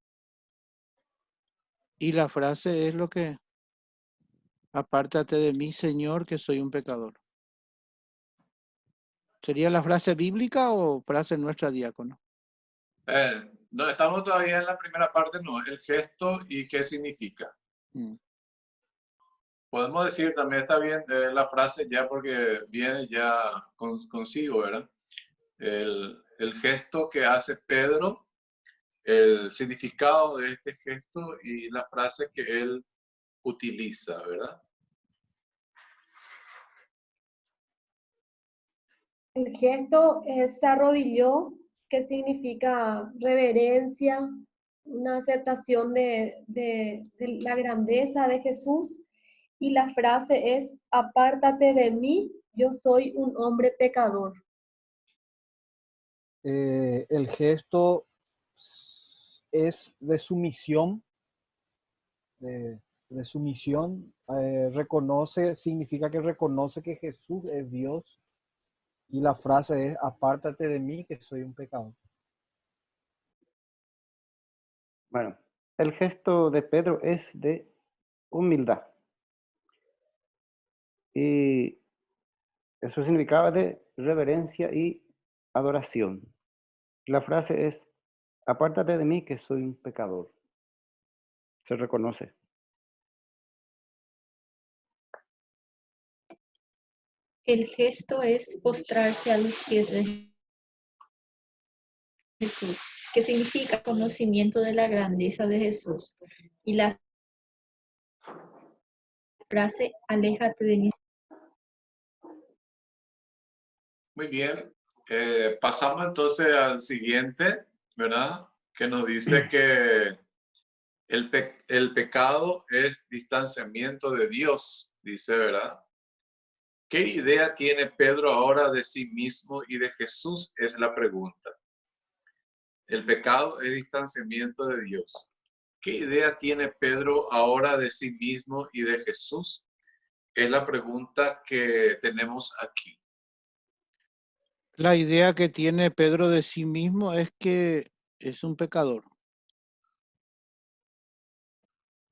Y la frase es lo que, apártate de mí, Señor, que soy un pecador. ¿Sería la frase bíblica o frase nuestra, diácono? No, estamos todavía en la primera parte, no, el gesto y qué significa. Podemos decir, también está bien la frase ya porque viene ya consigo, ¿verdad? El gesto que hace Pedro, el significado de este gesto y la frase que él utiliza, ¿verdad? El gesto se arrodilló, que significa reverencia, una aceptación de la grandeza de Jesús. Y la frase es, apártate de mí, yo soy un hombre pecador. El gesto es de sumisión, de sumisión, significa que reconoce que Jesús es Dios, y la frase es, apártate de mí, que soy un pecador. Bueno, el gesto de Pedro es de humildad. Y eso significaba de reverencia y adoración. La frase es, apártate de mí que soy un pecador. Se reconoce. El gesto es postrarse a los pies de Jesús, que significa conocimiento de la grandeza de Jesús. Y la frase, aléjate de mí. Muy bien. Pasamos entonces al siguiente, ¿verdad? Que nos dice que el pecado es distanciamiento de Dios, dice, ¿verdad? ¿Qué idea tiene Pedro ahora de sí mismo y de Jesús? Es la pregunta. El pecado es distanciamiento de Dios. ¿Qué idea tiene Pedro ahora de sí mismo y de Jesús? Es la pregunta que tenemos aquí. La idea que tiene Pedro de sí mismo es que es un pecador.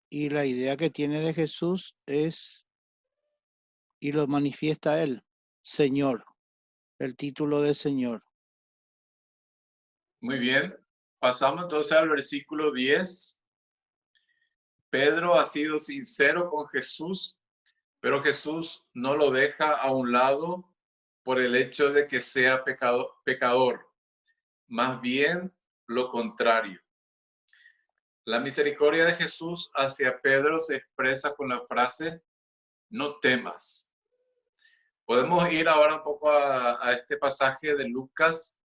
Y la idea que tiene de Jesús es, y lo manifiesta él, Señor, el título de Señor. Muy bien. Pasamos entonces al versículo 10. Pedro ha sido sincero con Jesús, pero Jesús no lo deja a un lado por el hecho de que sea pecador. Más bien lo contrario. La misericordia de Jesús hacia Pedro se expresa con la frase, no temas. Podemos ir ahora un poco a este pasaje de Lucas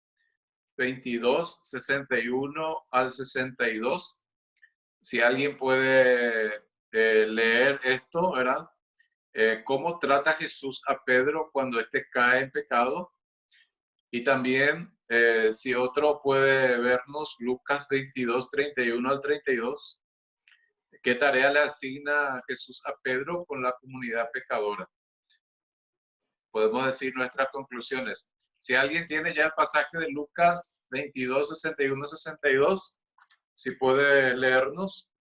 22, 61 al 62. Si alguien puede leer esto, ¿verdad? Cómo trata Jesús a Pedro cuando éste cae en pecado. Y también, si otro puede vernos, Lucas 22, 31 al 32. ¿Qué tarea le asigna Jesús a Pedro con la comunidad pecadora? Podemos decir nuestras conclusiones. Si alguien tiene ya el pasaje de Lucas 22, 61, 62, si puede leernos.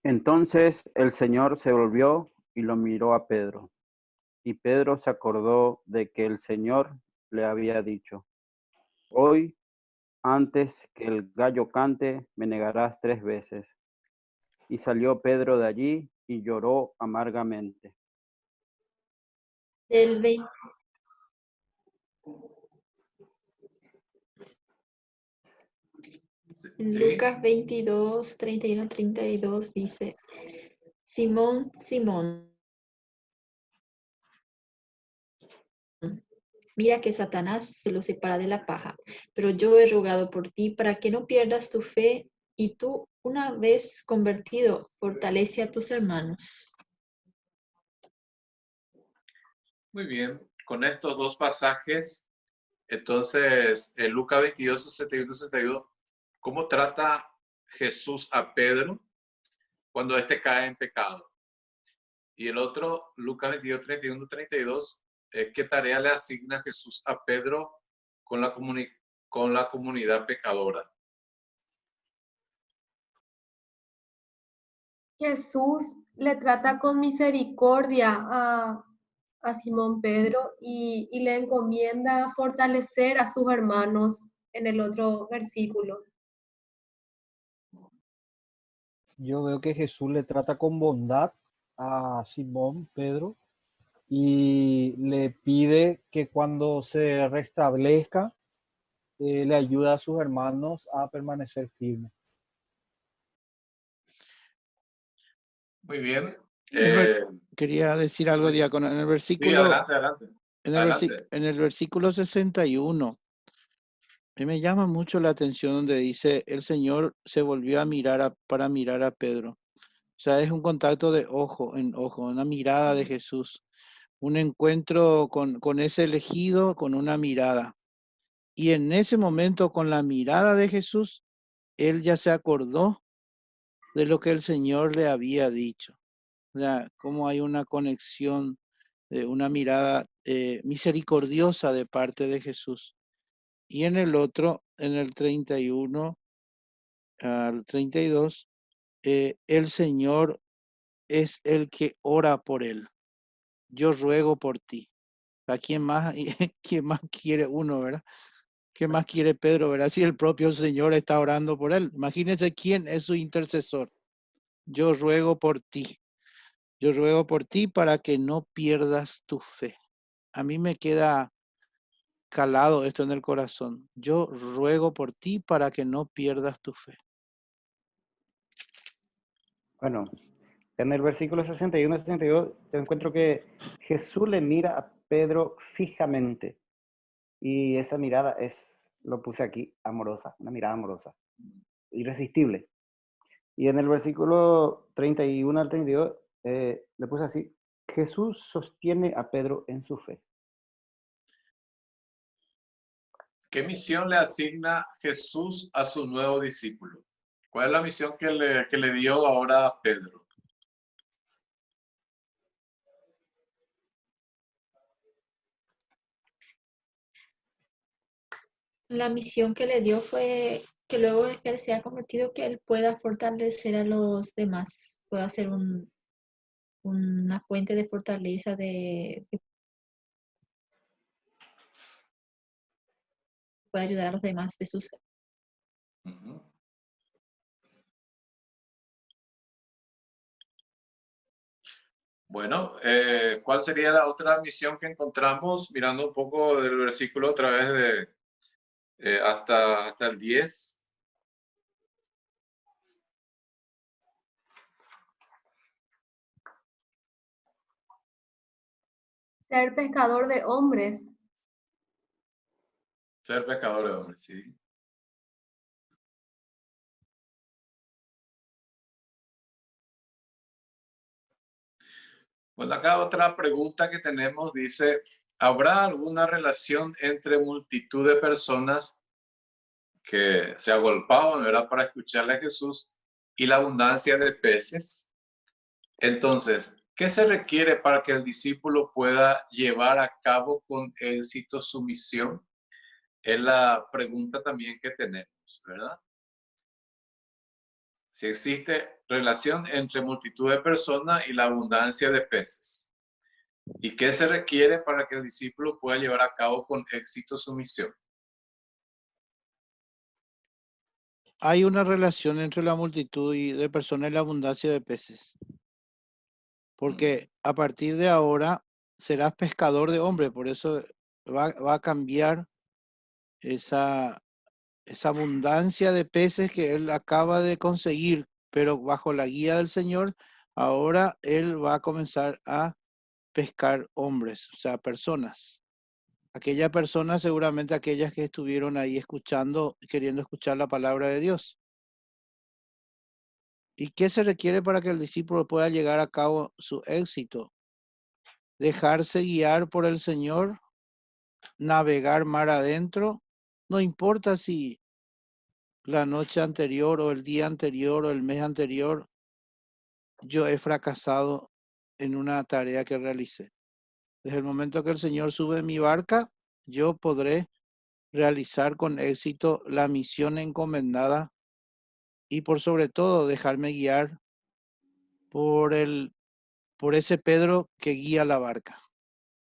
Entonces el Señor se volvió y lo miró a Pedro. Y Pedro se acordó de que el Señor le había dicho: hoy, antes que el gallo cante, me negarás 3 veces. Y salió Pedro de allí y lloró amargamente. Del 20 Sí. Lucas 22, 31, 32 dice: Simón, Simón, mira que Satanás se lo separa de la paja, pero yo he rogado por ti para que no pierdas tu fe, y tú, una vez convertido, fortalece a tus hermanos. Muy bien, con estos dos pasajes, entonces, en Lucas 22, 61, 62, ¿cómo trata Jesús a Pedro cuando éste cae en pecado? Y el otro, Lucas 22, 31, 32, ¿qué tarea le asigna Jesús a Pedro con la comunidad pecadora? Jesús le trata con misericordia a Simón Pedro y le encomienda fortalecer a sus hermanos en el otro versículo. Yo veo que Jesús le trata con bondad a Simón, Pedro, y le pide que cuando se restablezca, le ayuda a sus hermanos a permanecer firmes. Muy bien. Quería decir algo, diácono. En el versículo, sí, adelante. En el versículo 61, me llama mucho la atención donde dice, el Señor se volvió a mirar para mirar a Pedro. O sea, es un contacto de ojo en ojo, una mirada de Jesús, un encuentro con ese elegido, con una mirada. Y en ese momento, con la mirada de Jesús, él ya se acordó de lo que el Señor le había dicho. O sea, cómo hay una conexión, una mirada misericordiosa de parte de Jesús. Y en el otro, en el 31 al 32, el Señor es el que ora por él. Yo ruego por ti. ¿A quién más, quién más quiere uno, verdad? ¿Qué más quiere Pedro, verdad? Si el propio Señor está orando por él. Imagínense quién es su intercesor. Yo ruego por ti. Yo ruego por ti para que no pierdas tu fe. A mí me queda calado esto en el corazón. Yo ruego por ti para que no pierdas tu fe. Bueno, en el versículo 61 y 62 yo encuentro que Jesús le mira a Pedro fijamente y esa mirada es, lo puse aquí, amorosa, una mirada amorosa, irresistible. Y en el versículo 31 al 32 le puse así: Jesús sostiene a Pedro en su fe. ¿Qué misión le asigna Jesús a su nuevo discípulo? ¿Cuál es la misión que le dio ahora a Pedro? La misión que le dio fue que luego de que él se ha convertido, que él pueda fortalecer a los demás, pueda ser una fuente de fortaleza, pueda ayudar a los demás de sus... Uh-huh. Bueno, ¿cuál sería la otra misión que encontramos mirando un poco del versículo otra vez hasta el 10? Ser pescador de hombres. Ser pescador de hombres, sí. Bueno, acá otra pregunta que tenemos dice, ¿habrá alguna relación entre multitud de personas que se agolpaban, ¿verdad?, para escucharle a Jesús y la abundancia de peces? Entonces, ¿Qué se requiere para que el discípulo pueda llevar a cabo con éxito su misión? Es la pregunta también que tenemos, ¿verdad? Si existe relación entre multitud de personas y la abundancia de peces. ¿Y qué se requiere para que el discípulo pueda llevar a cabo con éxito su misión? Hay una relación entre la multitud de personas y la abundancia de peces. Porque a partir de ahora serás pescador de hombres, por eso va a cambiar esa abundancia de peces que él acaba de conseguir, pero bajo la guía del Señor, ahora él va a comenzar a pescar hombres, o sea, personas. Aquellas personas, seguramente aquellas que estuvieron ahí escuchando, queriendo escuchar la palabra de Dios. ¿Y qué se requiere para que el discípulo pueda llegar a cabo su éxito? Dejarse guiar por el Señor, navegar mar adentro, no importa si la noche anterior o el día anterior o el mes anterior yo he fracasado en una tarea que realicé. Desde el momento que el Señor sube mi barca, yo podré realizar con éxito la misión encomendada y por sobre todo dejarme guiar por ese Pedro que guía la barca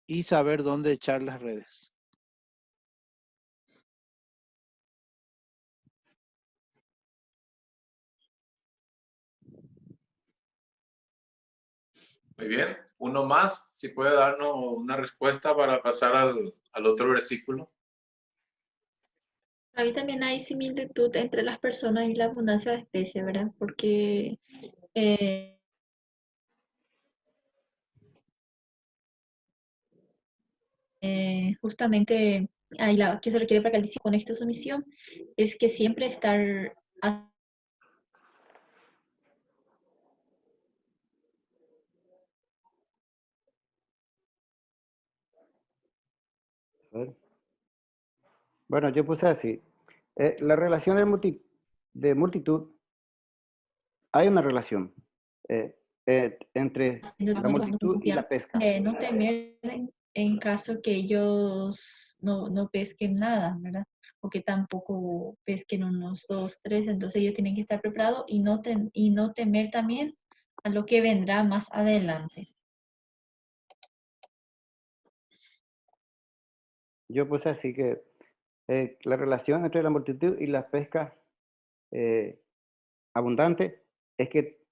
y saber dónde echar las redes. Muy bien. Uno más, si puede darnos una respuesta para pasar al otro versículo. Ahí también hay similitud entre las personas y la abundancia de especies, ¿verdad? Porque justamente ahí la que se requiere para que el discípulo con esto su misión es que siempre estar A ver. Bueno, yo puse así. La relación de multitud, hay una relación entre la multitud y la pesca. no temer en caso que ellos no pesquen nada, ¿verdad? O que tampoco pesquen unos 2, 3, entonces ellos tienen que estar preparados y no temer también a lo que vendrá más adelante. Yo puse así que la relación entre la multitud y la pesca abundante es que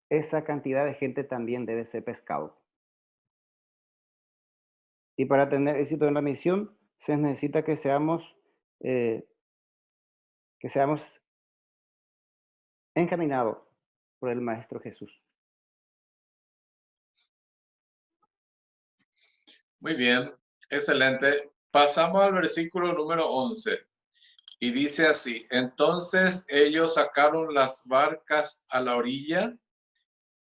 esa cantidad de gente también debe ser pescado. Y para tener éxito en la misión se necesita eh, que seamos encaminados por el Maestro Jesús. Muy bien, excelente. Pasamos al versículo número 11 y dice así: entonces ellos sacaron las barcas a la orilla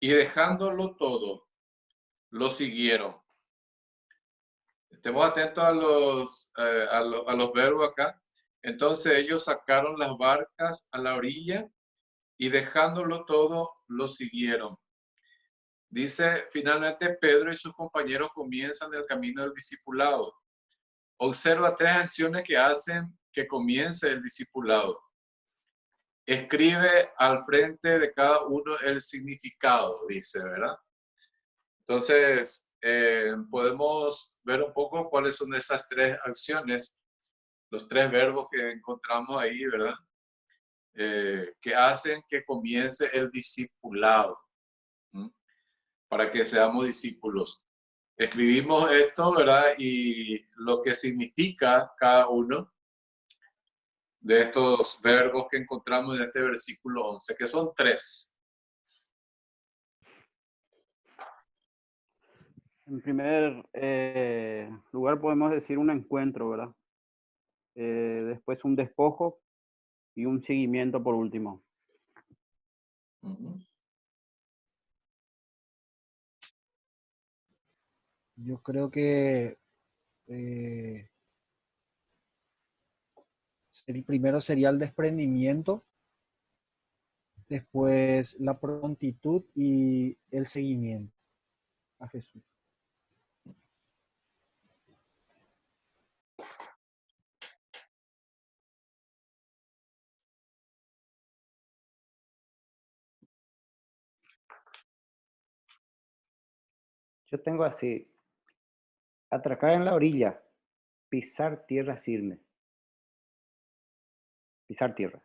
y dejándolo todo, lo siguieron. Estemos atentos a los verbos acá. Entonces ellos sacaron las barcas a la orilla y dejándolo todo, lo siguieron. Dice, finalmente Pedro y sus compañeros comienzan el camino del discipulado. Observa 3 acciones que hacen que comience el discipulado. Escribe al frente de cada uno el significado, dice, ¿verdad? Entonces, podemos ver un poco cuáles son esas 3 acciones, los 3 verbos que encontramos ahí, ¿verdad? Que hacen que comience el discipulado, para que seamos discípulos. Escribimos esto, ¿verdad? Y lo que significa cada uno de estos verbos que encontramos en este versículo 11, que son 3. En primer lugar podemos decir un encuentro, ¿verdad? Después un despojo y un seguimiento por último. Yo creo que el primero sería el desprendimiento, después la prontitud y el seguimiento. a Jesús. Yo tengo así, atracar en la orilla, pisar tierra firme, pisar tierra.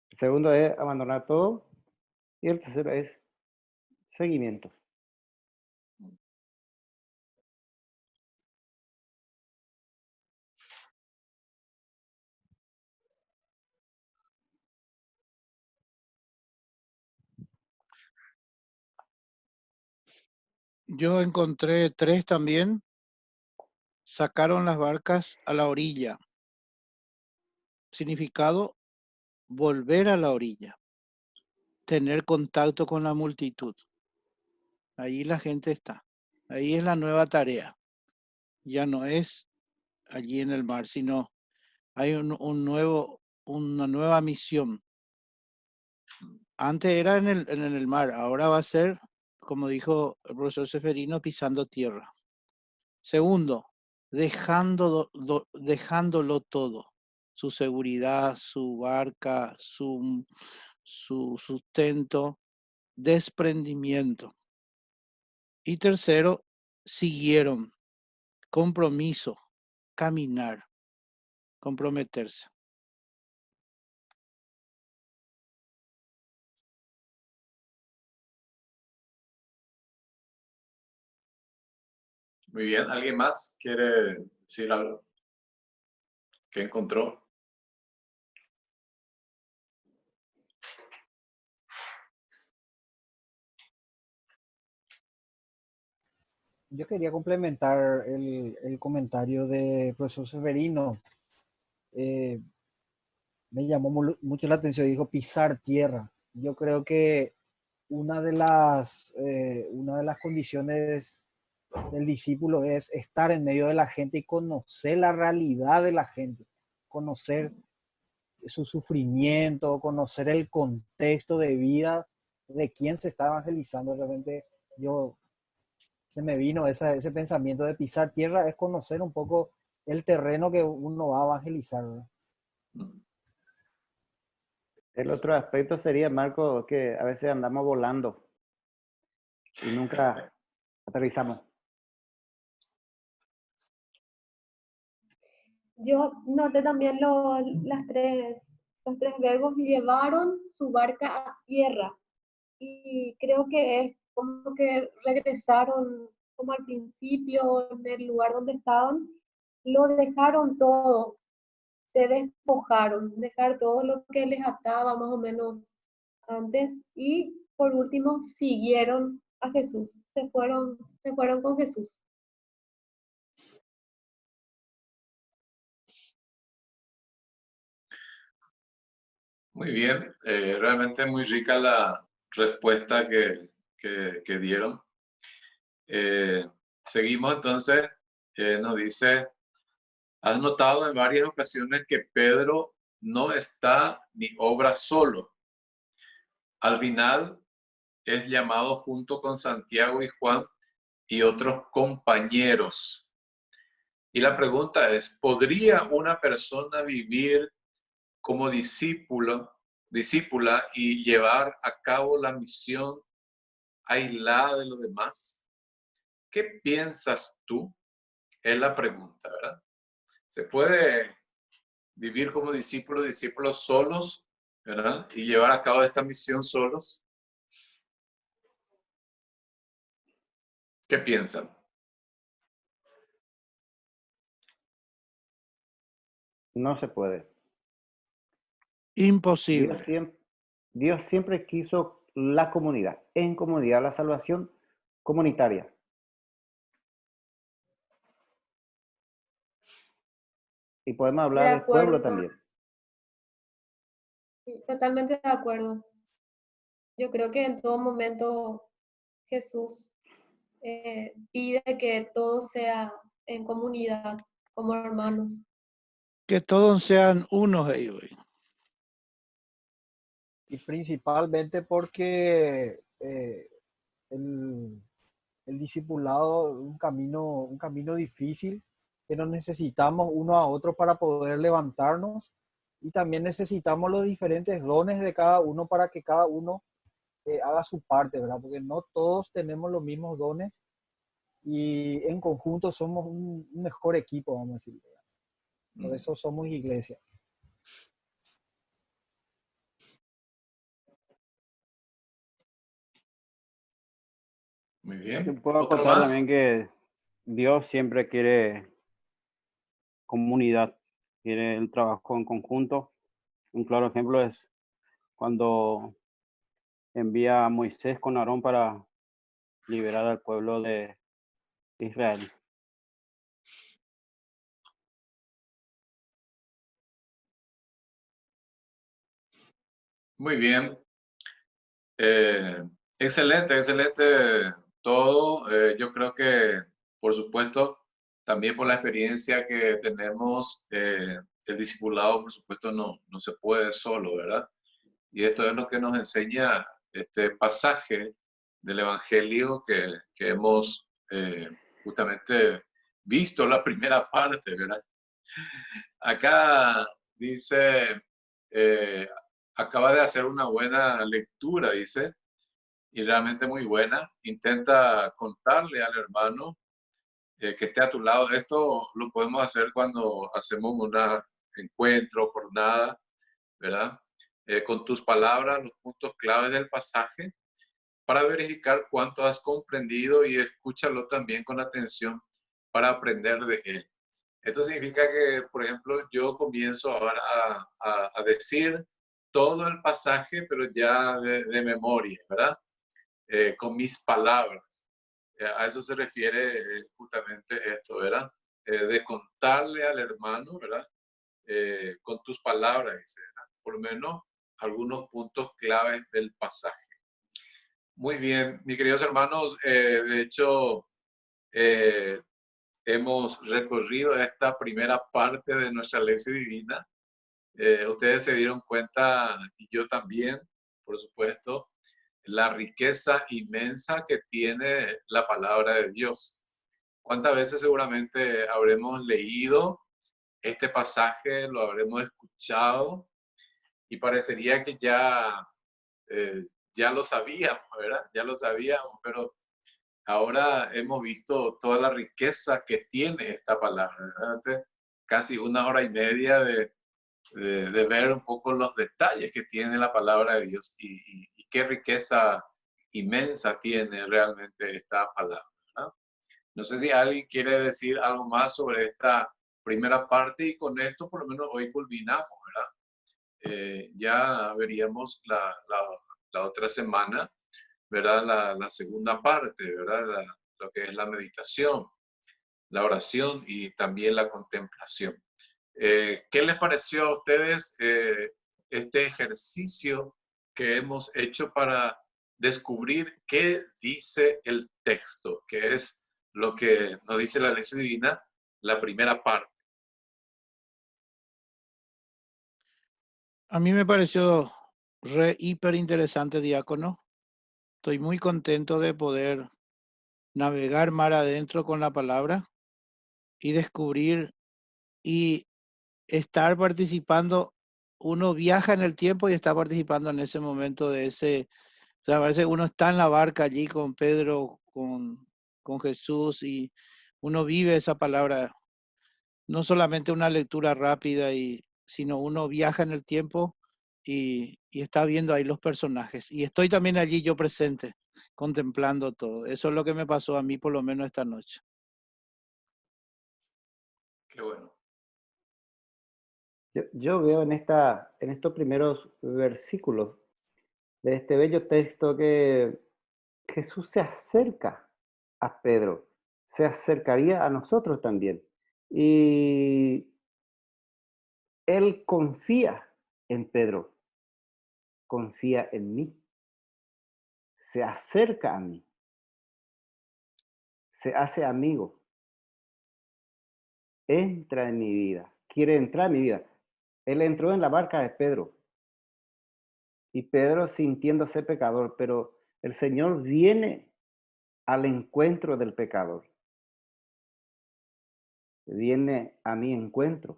El segundo es abandonar todo y el tercero es seguimiento. Yo encontré 3 también. Sacaron las barcas a la orilla. Significado, volver a la orilla. Tener contacto con la multitud. Ahí la gente está. Ahí es la nueva tarea. Ya no es allí en el mar, sino hay una nueva misión. Antes era en el mar, ahora va a ser, como dijo el profesor Seferino, pisando tierra. Segundo, dejándolo todo, su seguridad, su barca, su sustento, desprendimiento. Y tercero, siguieron, compromiso, caminar, comprometerse. Muy bien, ¿alguien más quiere decir algo? ¿Qué encontró? Yo quería complementar el comentario de profesor Severino. Me llamó mucho la atención, dijo pisar tierra. Yo creo que una de las condiciones del discípulo es estar en medio de la gente y conocer la realidad de la gente, conocer su sufrimiento, conocer el contexto de vida de quien se está evangelizando. Realmente se me vino ese pensamiento de pisar tierra, es conocer un poco el terreno que uno va a evangelizar, ¿verdad? El otro aspecto sería, Marco, que a veces andamos volando y nunca aterrizamos. Yo noté también los tres verbos: llevaron su barca a tierra. Y creo que es como que regresaron como al principio, en el lugar donde estaban, lo dejaron todo, se despojaron, dejar todo lo que les ataba más o menos antes, y por último siguieron a Jesús, se fueron con Jesús. Muy bien, realmente muy rica la respuesta que dieron. Seguimos entonces, nos dice, has notado en varias ocasiones que Pedro no está ni obra solo. Al final es llamado junto con Santiago y Juan y otros compañeros. Y la pregunta es, ¿podría una persona vivir como discípula y llevar a cabo la misión aislada de los demás? ¿Qué piensas tú? Es la pregunta, ¿verdad? ¿Se puede vivir como discípulos solos, ¿verdad? Y llevar a cabo esta misión solos? ¿Qué piensan? No se puede. Imposible. Dios siempre quiso la comunidad, en comunidad, la salvación comunitaria. Y podemos hablar del pueblo también. Sí, totalmente de acuerdo. Yo creo que en todo momento Jesús pide que todo sea en comunidad, como hermanos. Que todos sean unos ellos. Y principalmente porque el el discipulado, un camino difícil, que nos necesitamos uno a otro para poder levantarnos, y también necesitamos los diferentes dones de cada uno para que cada uno haga su parte, ¿verdad? Porque no todos tenemos los mismos dones y en conjunto somos un mejor equipo, vamos a decir. Por eso somos iglesia. Muy Yo bien. puedo ¿Otro acotar más? también que Dios siempre quiere comunidad, quiere el trabajo en conjunto. Un claro ejemplo es cuando envía a Moisés con Aarón para liberar al pueblo de Israel. Muy bien. Excelente, excelente todo. Yo creo que, por supuesto, también por la experiencia que tenemos, el discipulado, por supuesto, no se puede solo, ¿verdad? Y esto es lo que nos enseña este pasaje del Evangelio que hemos justamente visto la primera parte, ¿verdad? Acá dice, acaba de hacer una buena lectura, dice, y realmente muy buena. Intenta contarle al hermano que esté a tu lado. Esto lo podemos hacer cuando hacemos un encuentro, jornada, ¿verdad? Con tus palabras, los puntos claves del pasaje, para verificar cuánto has comprendido y escúchalo también con atención para aprender de él. Esto significa que, por ejemplo, yo comienzo ahora a decir todo el pasaje, pero ya de memoria, ¿verdad? Con mis palabras. A eso se refiere justamente esto, ¿verdad? De contarle al hermano, ¿verdad? Con tus palabras, dice, ¿verdad? Por lo menos algunos puntos claves del pasaje. Muy bien, mis queridos hermanos, de hecho, hemos recorrido esta primera parte de nuestra lección divina. Ustedes se dieron cuenta, y yo también, por supuesto, la riqueza inmensa que tiene la palabra de Dios. ¿Cuántas veces seguramente habremos leído este pasaje, lo habremos escuchado y parecería que ya lo sabíamos, ¿verdad? Ya lo sabíamos, pero ahora hemos visto toda la riqueza que tiene esta palabra, ¿verdad? Casi una hora y media de ver un poco los detalles que tiene la palabra de Dios y qué riqueza inmensa tiene realmente esta palabra, ¿verdad? No sé si alguien quiere decir algo más sobre esta primera parte y con esto por lo menos hoy culminamos, ¿verdad? Ya veríamos la otra semana, ¿verdad? La segunda parte, ¿verdad? Lo que es la meditación, la oración y también la contemplación. ¿Qué les pareció a ustedes este ejercicio que hemos hecho para descubrir qué dice el texto, que es lo que nos dice la lección divina, la primera parte? A mí me pareció hiper interesante, diácono. Estoy muy contento de poder navegar mar adentro con la palabra y descubrir y estar participando. Uno viaja en el tiempo y está participando en ese momento de ese, o sea, parece que uno está en la barca allí con Pedro, con Jesús, y uno vive esa palabra, no solamente una lectura rápida, sino uno viaja en el tiempo y está viendo ahí los personajes. Y estoy también allí yo presente, contemplando todo. Eso es lo que me pasó a mí por lo menos esta noche. Qué bueno. Yo veo en estos primeros versículos de este bello texto que Jesús se acerca a Pedro, se acercaría a nosotros también. Y él confía en Pedro, confía en mí, se acerca a mí, se hace amigo, entra en mi vida, quiere entrar en mi vida. Él entró en la barca de Pedro y Pedro sintiéndose pecador, pero el Señor viene al encuentro del pecador. Viene a mi encuentro.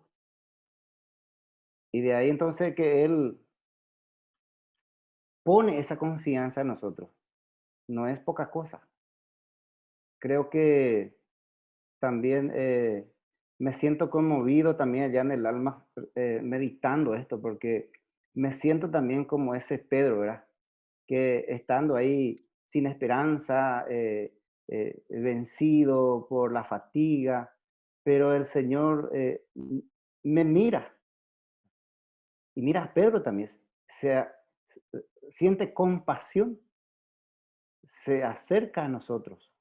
Y de ahí entonces que Él pone esa confianza en nosotros. No es poca cosa. Creo que también me siento conmovido también allá en el alma meditando esto, porque me siento también como ese Pedro, ¿verdad? Que estando ahí sin esperanza, vencido por la fatiga, pero el Señor me mira y mira a Pedro también, se, siente compasión, se acerca a nosotros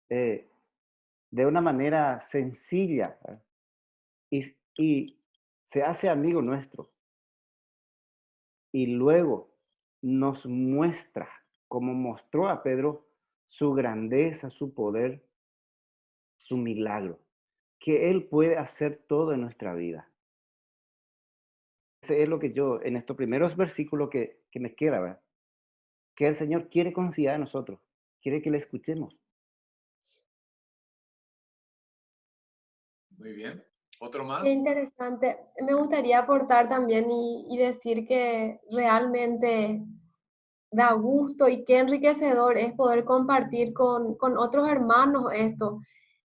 de una manera sencilla y se hace amigo nuestro y luego nos muestra, como mostró a Pedro, su grandeza, su poder, su milagro, que Él puede hacer todo en nuestra vida. Ese es lo que yo, en estos primeros versículos que me queda, ¿verdad? Que el Señor quiere confiar en nosotros, quiere que le escuchemos. Muy bien. ¿Otro Qué más? interesante. Me gustaría aportar también y decir que realmente da gusto y qué enriquecedor es poder compartir con otros hermanos esto.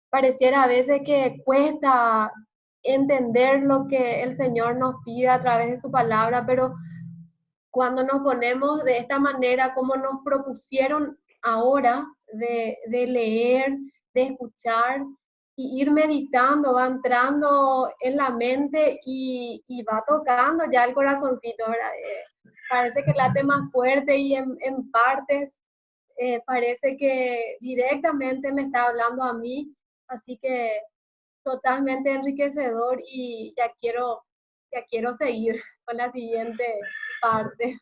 Pareciera a veces que cuesta entender lo que el Señor nos pide a través de su palabra, pero cuando nos ponemos de esta manera, como nos propusieron ahora, de leer, de escuchar y ir meditando, va entrando en la mente y va tocando ya el corazoncito, ¿verdad? Parece que late más fuerte y en partes parece que directamente me está hablando a mí, así que totalmente enriquecedor y ya quiero seguir con la siguiente parte.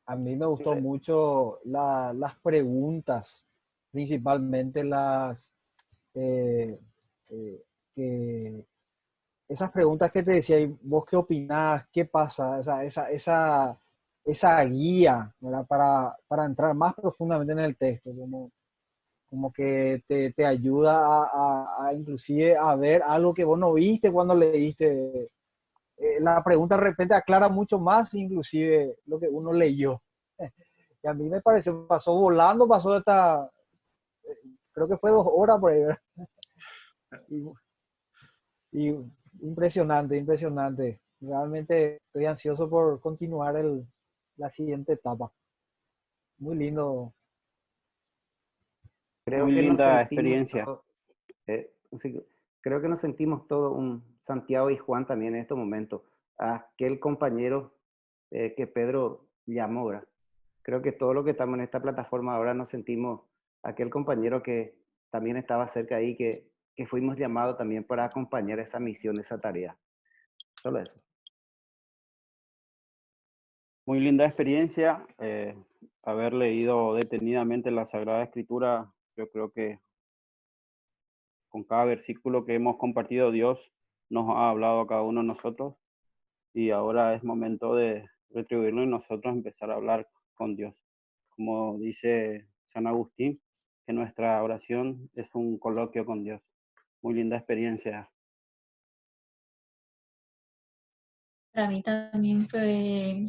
A mí me gustó mucho las preguntas, principalmente eh, eh, que esas preguntas que te decía, ¿y vos qué opinás? ¿Qué pasa? Esa guía, ¿verdad? Para entrar más profundamente en el texto, como que te ayuda a inclusive a ver algo que vos no viste cuando leíste. La pregunta de repente aclara mucho más, inclusive lo que uno leyó. Y a mí me pareció, pasó volando, pasó hasta, creo que fue 2 horas por ahí, ¿verdad? Y impresionante, impresionante. Realmente estoy ansioso por continuar la siguiente etapa. Muy lindo. Creo Muy que nos linda sentimos experiencia. todos, sí, creo que nos sentimos todos un Santiago y Juan también en estos momentos. Aquel compañero que Pedro llamó, ¿verdad? Creo que todos los que estamos en esta plataforma ahora nos sentimos aquel compañero que también estaba cerca ahí, que fuimos llamados también para acompañar esa misión, esa tarea. Solo eso. Muy linda experiencia. Haber leído detenidamente la Sagrada Escritura, yo creo que con cada versículo que hemos compartido, Dios nos ha hablado a cada uno de nosotros y ahora es momento de retribuirlo y nosotros empezar a hablar con Dios. Como dice San Agustín, que nuestra oración es un coloquio con Dios. Muy linda experiencia. Para mí también fue,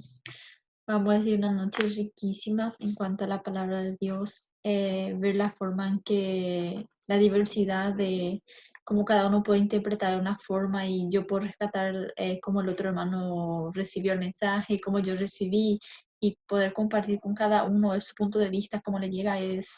vamos a decir, una noche riquísima en cuanto a la palabra de Dios, ver la forma en que la diversidad de cómo cada uno puede interpretar de una forma y yo puedo rescatar cómo el otro hermano recibió el mensaje, cómo yo recibí y poder compartir con cada uno de su punto de vista, cómo le llega, es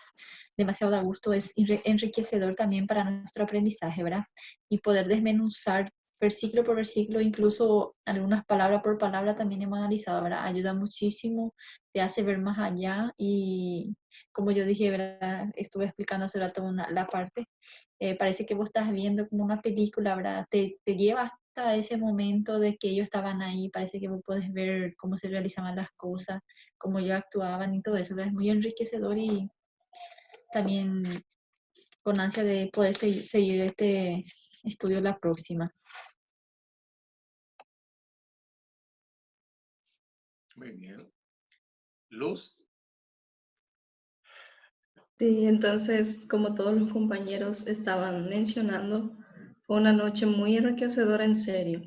demasiado de gusto, es enriquecedor también para nuestro aprendizaje, ¿verdad? Y poder desmenuzar versículo por versículo, incluso algunas palabra por palabra también hemos analizado, ¿verdad? Ayuda muchísimo, te hace ver más allá y como yo dije, ¿verdad? Estuve explicando hace rato la parte, parece que vos estás viendo como una película, ¿verdad? Te lleva hasta ese momento de que ellos estaban ahí, parece que vos podés ver cómo se realizaban las cosas, cómo ellos actuaban y todo eso, ¿verdad? Es muy enriquecedor y también con ansia de poder seguir este estudio la próxima. Muy bien. Luz. Sí, entonces, como todos los compañeros estaban mencionando, fue una noche muy enriquecedora en serio,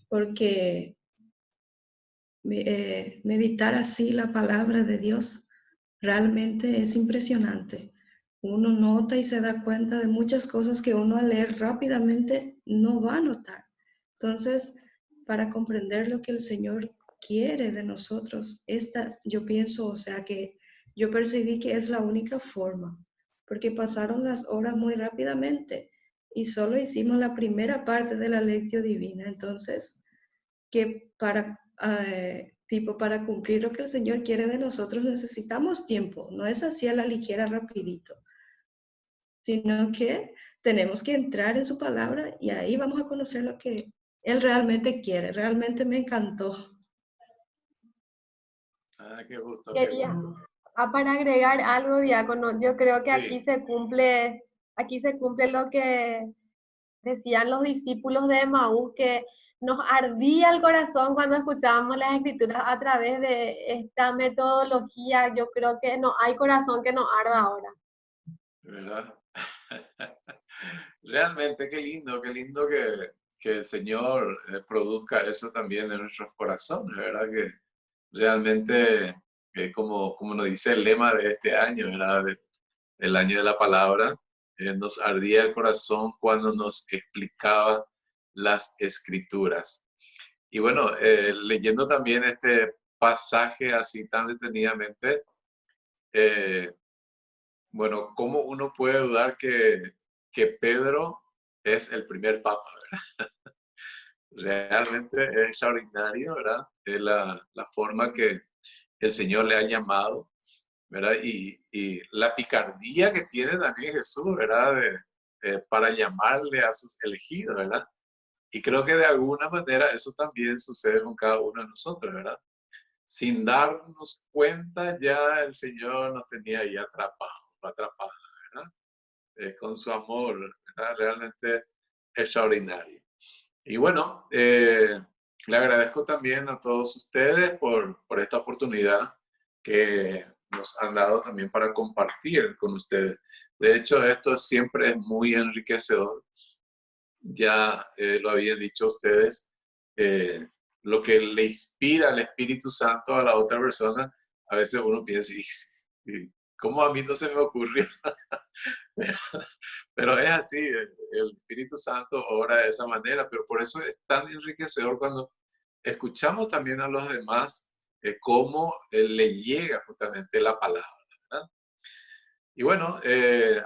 porque meditar así la palabra de Dios realmente es impresionante. Uno nota y se da cuenta de muchas cosas que uno al leer rápidamente no va a notar. Entonces, para comprender lo que el Señor quiere de nosotros, yo pienso, o sea, que yo percibí que es la única forma, porque pasaron las horas muy rápidamente y solo hicimos la primera parte de la lectio divina. Entonces, que para cumplir lo que el Señor quiere de nosotros necesitamos tiempo, no es así a la ligera rapidito, sino que tenemos que entrar en su palabra y ahí vamos a conocer lo que Él realmente quiere. Realmente me encantó. Qué gusto. Quería, para agregar algo, diácono, yo creo que Sí. aquí se cumple lo que decían los discípulos de Emaús, que nos ardía el corazón cuando escuchábamos las escrituras a través de esta metodología. Yo creo que no hay corazón que nos arda ahora. ¿Verdad? Realmente, qué lindo que el Señor produzca eso también en nuestros corazones, ¿verdad? Que realmente, como nos dice el lema de este año, ¿verdad? El año de la palabra, nos ardía el corazón cuando nos explicaba las escrituras. Y bueno, leyendo también este pasaje así tan detenidamente, bueno, ¿cómo uno puede dudar que Pedro es el primer papa, ¿verdad? Realmente es extraordinario, ¿verdad? Es la forma que el Señor le ha llamado, ¿verdad? Y la picardía que tiene también Jesús, ¿verdad? Para llamarle a sus elegidos, ¿verdad? Y creo que de alguna manera eso también sucede con cada uno de nosotros, ¿verdad? Sin darnos cuenta, ya el Señor nos tenía ahí atrapados, ¿verdad? Con su amor, ¿verdad? Realmente extraordinario. Y bueno, le agradezco también a todos ustedes por esta oportunidad que nos han dado también para compartir con ustedes. De hecho, esto siempre es muy enriquecedor. Ya lo habían dicho ustedes, lo que le inspira al Espíritu Santo a la otra persona, a veces uno piensa, ¿cómo a mí no se me ocurrió? pero es así, el Espíritu Santo obra de esa manera, pero por eso es tan enriquecedor cuando escuchamos también a los demás cómo le llega justamente la palabra, ¿verdad? Y bueno,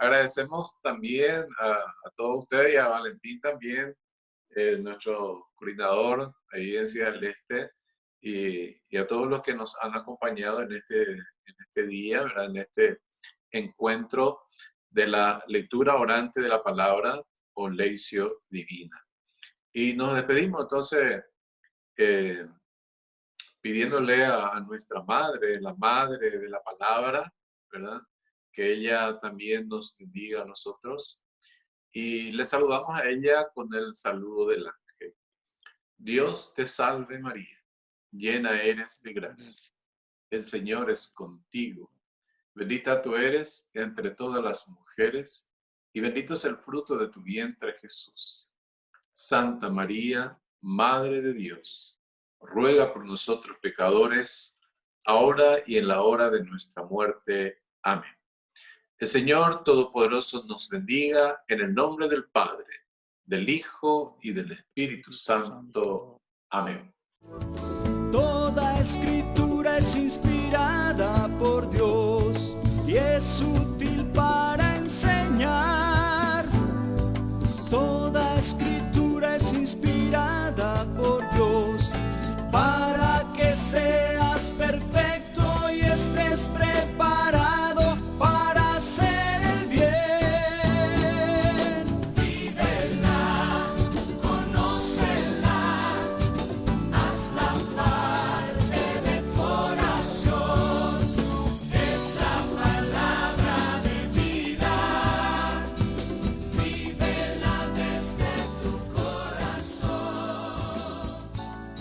agradecemos también a todos ustedes y a Valentín también, nuestro coordinador ahí en Ciudad del Este, y a todos los que nos han acompañado en este día, ¿verdad? En este encuentro de la lectura orante de la palabra o lectio divina. Y nos despedimos entonces pidiéndole a nuestra madre, la madre de la palabra, ¿verdad? Que ella también nos bendiga a nosotros. Y le saludamos a ella con el saludo del ángel. Dios te salve María, llena eres de gracia. El Señor es contigo. Bendita tú eres entre todas las mujeres, y bendito es el fruto de tu vientre, Jesús. Santa María, Madre de Dios, ruega por nosotros pecadores, ahora y en la hora de nuestra muerte. Amén. El Señor Todopoderoso nos bendiga en el nombre del Padre, del Hijo y del Espíritu Santo. Amén. Toda escritura es inspirada por Dios y es útil